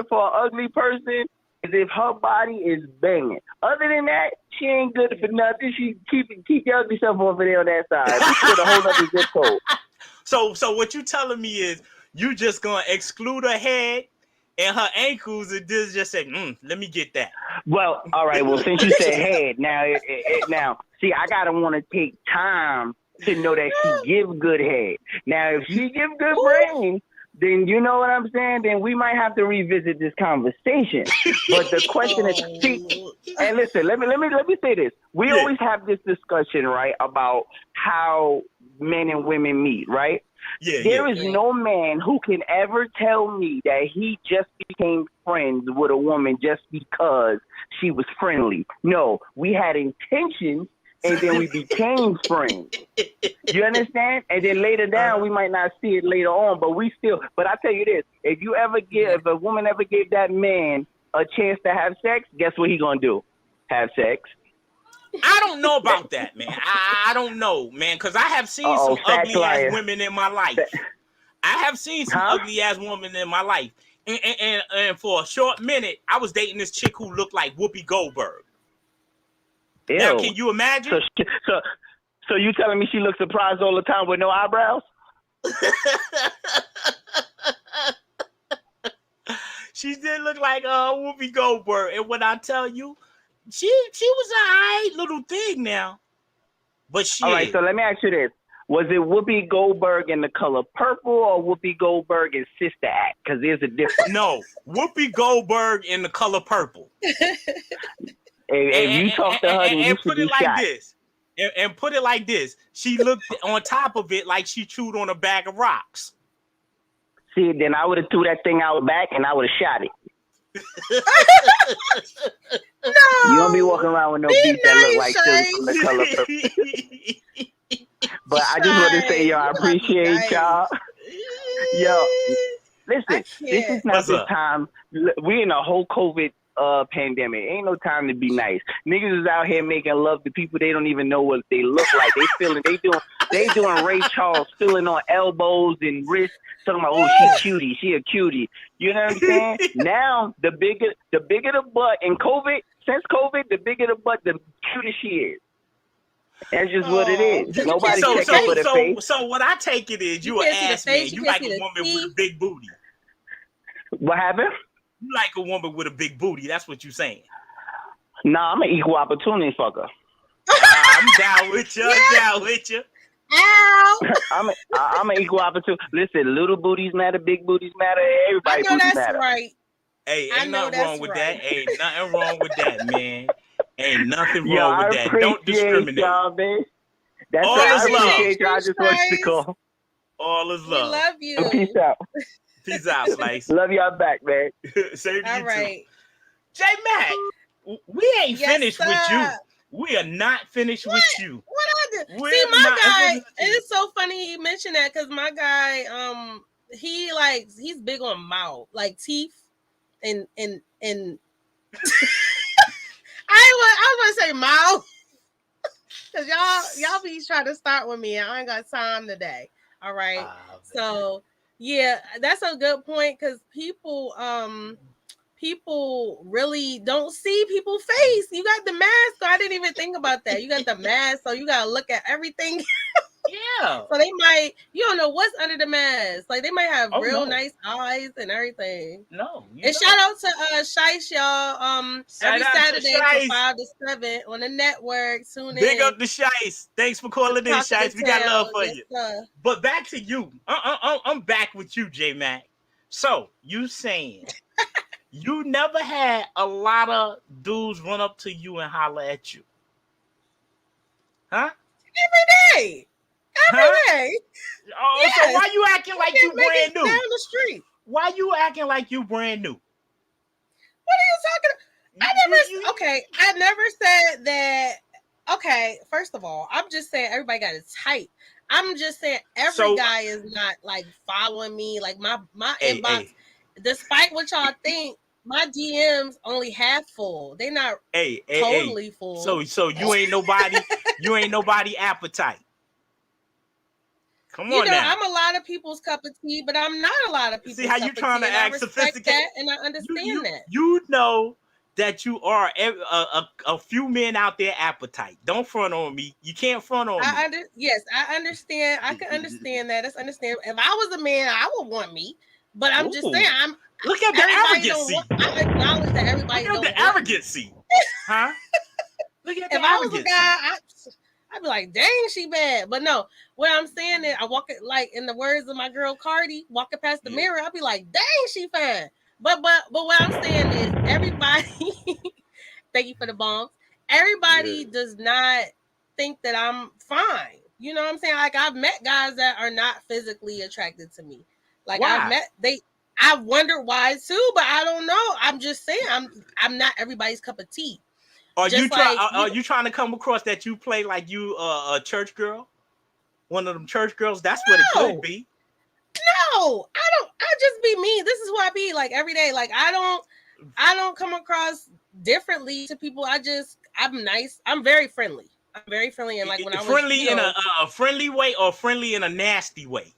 for an ugly person is if her body is banging. Other than that, she ain't good for nothing. She keep your ugly stuff over there on that side. She put a whole other zip code. So what you telling me is you just gonna exclude her head and her ankles and just say, let me get that. Well, all right. Well, since you said head, now, see, I gotta want to take time to know that she give good head. Now, if she give good brain, then you know what I'm saying? Then we might have to revisit this conversation. But the question is, and listen, let me say this. We always have this discussion, right, about how men and women meet, right? There is no man who can ever tell me that he just became friends with a woman just because she was friendly. No, we had intentions and then we became friends. You understand? And then later down, we might not see it later on, but we still. But I tell you this: if a woman ever gave that man a chance to have sex, guess what he gonna do? Have sex. I don't know about that, man. I don't know, man, because I have seen some ugly ass women in my life. I have seen some ugly ass women in my life, and for a short minute, I was dating this chick who looked like Whoopi Goldberg. Ew. Now, can you imagine? So you telling me she looks surprised all the time with no eyebrows? She did look like Whoopi Goldberg, and when I tell you, she was a alright little thing now. But all right, so let me ask you this: was it Whoopi Goldberg in The Color Purple or Whoopi Goldberg in Sister Act? Because there's a difference. No, Whoopi Goldberg in The Color Purple. If you talk to her, then you should be shot. And put it like this: she looked on top of it like she chewed on a bag of rocks. See, then I would have threw that thing out back and I would have shot it. No, you don't be walking around with no beef that look like Philly from The Color Purple. But I just want to say, yo, I appreciate y'all. Yo, listen, this is not the time. We in a whole COVID pandemic. Ain't no time to be nice. Niggas is out here making love to people they don't even know what they look like. They doing Ray Charles, feeling on elbows and wrists, talking about, oh, she a cutie. You know what I'm saying? Now the bigger the butt in COVID, since COVID, the bigger the butt, the cuter she is. That's just what it is. Nobody checking for the face. So what I take it is you an ass man. You like a woman with a big booty. What happened? You like a woman with a big booty. That's what you're saying. Nah, I'm an equal opportunity fucker. I'm down with you. I'm down with you. Ow! I'm an equal opportunity. Listen, little booties matter, big booties matter. Everybody booties matter. Right. Hey, ain't nothing wrong with that. Ain't nothing wrong with that, man. Ain't nothing wrong with that. Don't discriminate. Y'all, man. That's all is love. I just want you to call. All is love. We love you. Peace out. Peace out, Slice. Love y'all back, man. Same to all you right. too. J.Mac, we ain't finished with you. We are not finished with you. What I did? See, my guy, it's so funny he mentioned that because my guy, he's big on mouth, like teeth, and I was gonna say mouth because y'all be trying to start with me. I ain't got time today. All right, so yeah, that's a good point because people really don't see people's face. You got the mask, so I didn't even think about that. You got the mask, so you gotta look at everything. Yeah. So they might, you don't know what's under the mask. Like they might have nice eyes and everything. No. And shout out to Shice, y'all. Every Saturday from 5 to 7 on the network. Tune in. Big up to Shice. Thanks for calling in, Shice. We got love for you. But back to you. I'm back with you, J.Mac. So you saying you never had a lot of dudes run up to you and holler at you? Huh? Every day. Oh, yes. So why you acting like you brand new? Down the street. Why you acting like you brand new? What are you talking about? I never said that. Okay, first of all, I'm just saying everybody got a type. I'm just saying every guy is not like following me. Like my inbox, despite what y'all think, my DMs only half full. They're not totally full. So you ain't nobody. You ain't nobody appetite. Come on now. I'm a lot of people's cup of tea, but I'm not a lot of people's cup of tea. See how you trying to act sophisticated? That, and I understand that. You know that you are a few men out there appetite. Don't front on me. You can't front on me. Yes, I understand. I can understand that. That's understandable. If I was a man, I would want me. But I'm just saying, look at the arrogancy. I acknowledge that everybody don't want the arrogancy. Huh? Look at the arrogancy. If I was a guy, I'd be like, dang, she bad. But no, what I'm saying is I walk it like in the words of my girl Cardi, walking past the mirror, I'll be like, dang, she fine. But what I'm saying is everybody, thank you for the bombs. Everybody does not think that I'm fine. You know what I'm saying? Like, I've met guys that are not physically attracted to me. Like, Why? I wonder why too, but I don't know. I'm just saying, I'm not everybody's cup of tea. Are you trying to come across that you play like you a church girl? One of them church girls? That's what it could be. No, I just be me. This is who I be like every day. Like, I don't come across differently to people. I'm nice. I'm very friendly. I'm very friendly, and like when I was friendly in a friendly way or friendly in a nasty way.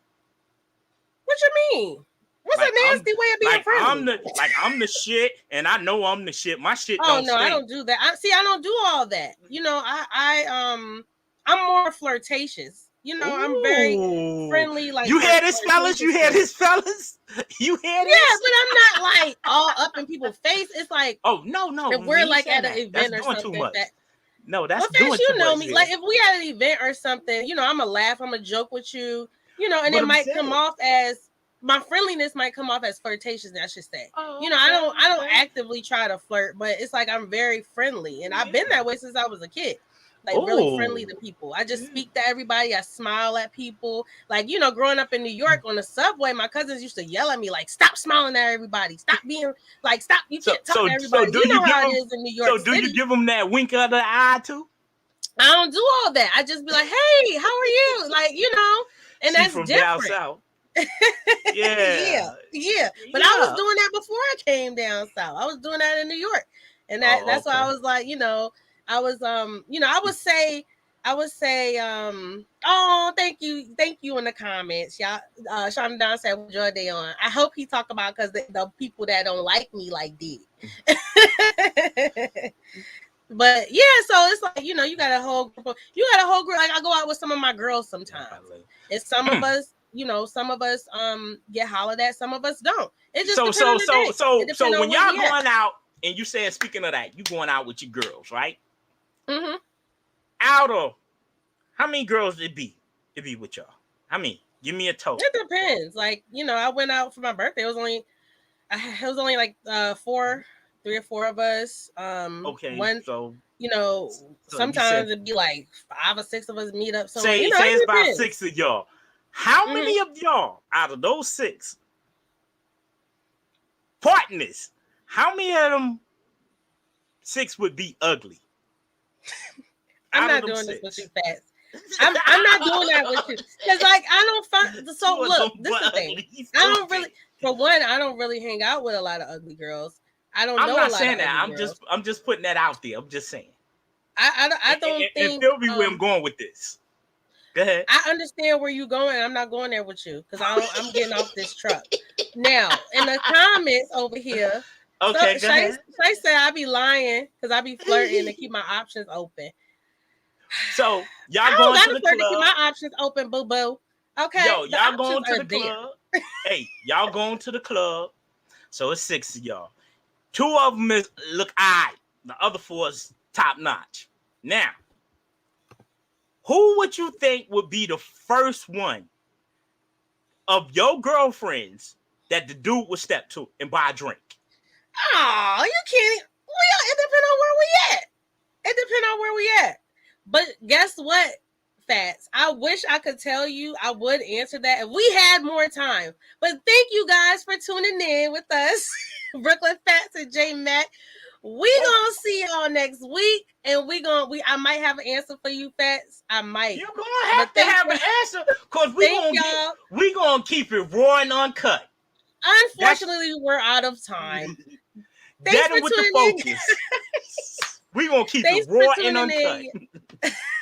What you mean? What's a nasty way of being friendly? I'm the shit, and I know I'm the shit. My shit don't stink. I don't do that. I don't do all that. You know, I'm more flirtatious. You know, I'm very friendly. Like, you hear this, fellas? You hear this, fellas? You hear this? Yeah, but I'm not like all up in people's face. It's like, oh no, if we're like at an event or something. That's doing you too know much. Me. Like, if we at an event or something, you know, I'm a laugh, I'm a joke with you, you know, and it might come off as my friendliness might come off as flirtatious. I should say, you know, I don't actively try to flirt, but it's like I'm very friendly, and I've been that way since I was a kid. Like, really friendly to people. I just speak to everybody. I smile at people. Like, you know, growing up in New York on the subway, my cousins used to yell at me like, "Stop smiling at everybody. Stop being like, stop. You can't talk to everybody." You know how it is in New York City. You give them that wink of the eye too? I don't do all that. I just be like, "Hey, how are you?" Like, you know, and that's from different. Down south. yeah. But I was doing that before I came down south. I was doing that in New York, and that's why I was like, you know. I was, you know, I would say, oh, thank you in the comments, y'all. Shauna Don said, "What joy they on?" I hope he talk about because the people that don't like me like did. But yeah, so it's like, you know, you got a whole group. Like, I go out with some of my girls sometimes, and some of us, you know, get hollered at, some of us don't. It just depends on the day. So when y'all going out, and you said, speaking of that, you going out with your girls, right? Mm-hmm. Out of how many girls it be with y'all? How many? Give me a total. It depends. Like, you know, I went out for my birthday. It was only like 3 or 4 of us. Okay. So you know, sometimes it'd be like 5 or 6 of us meet up. So say it's about 6 of y'all. How many of y'all out of those 6 partners? How many of them 6 would be ugly? I'm not doing this with you, Phatz. I'm not doing that with you. Because, like, I don't find... So, look, this is the thing. I don't really hang out with a lot of ugly girls. I'm not saying that. I'm just putting that out there. I'm just saying. I don't think... And feel me where I'm going with this. Go ahead. I understand where you're going. I'm not going there with you. Because I'm getting off this truck. Now, in the comments over here... Okay, so, Shay said I be lying because I be flirting to keep my options open. So y'all going to the club? To keep my options open, boo boo. Okay. Yo, y'all going to the club? Hey, y'all going to the club? So it's 6 of y'all. 2 of them look alright. The other 4 is top notch. Now, who would you think would be the first one of your girlfriends that the dude would step to and buy a drink? Oh, you can't. Well, it depends on where we at. But guess what, Phatz? I wish I could tell you I would answer that if we had more time. But thank you guys for tuning in with us. Bklyn, Phatz, and J.Mac. We gonna see y'all next week, and I might have an answer for you, Phatz. I might. You're gonna have to have an answer because we gonna keep it raw and uncut. Unfortunately, we're out of time. Get it with the focus. We're going to keep it raw and uncut.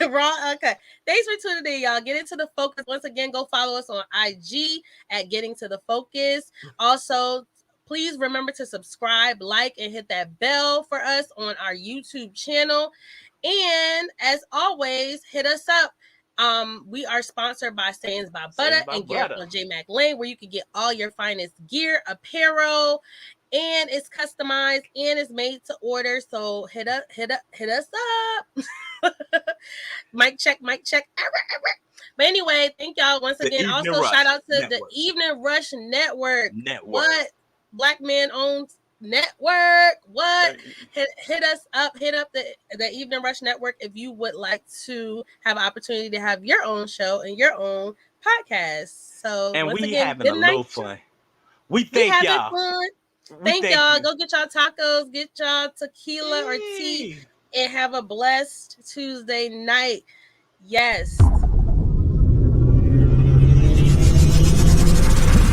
Raw, uncut. Thanks for tuning in, y'all. Get into the focus. Once again, go follow us on IG at Getting to the Focus. Also, please remember to subscribe, like, and hit that bell for us on our YouTube channel. And as always, hit us up. We are sponsored by Sayings by Butter and Gear on J.Mac Lane, where you can get all your finest gear, apparel, and it's customized and it's made to order. So hit us up. Mic check. But anyway, thank y'all once again. Also, shout out to the Evening Rush Network. What? Black man owned Network. What? Hit us up. Hit up the Evening Rush Network if you would like to have an opportunity to have your own show and your own podcast. So and once we again, having a little fun. We thank y'all. Fun. Thank y'all. Go get y'all tacos, get y'all tequila or tea, and have a blessed Tuesday night. Yes.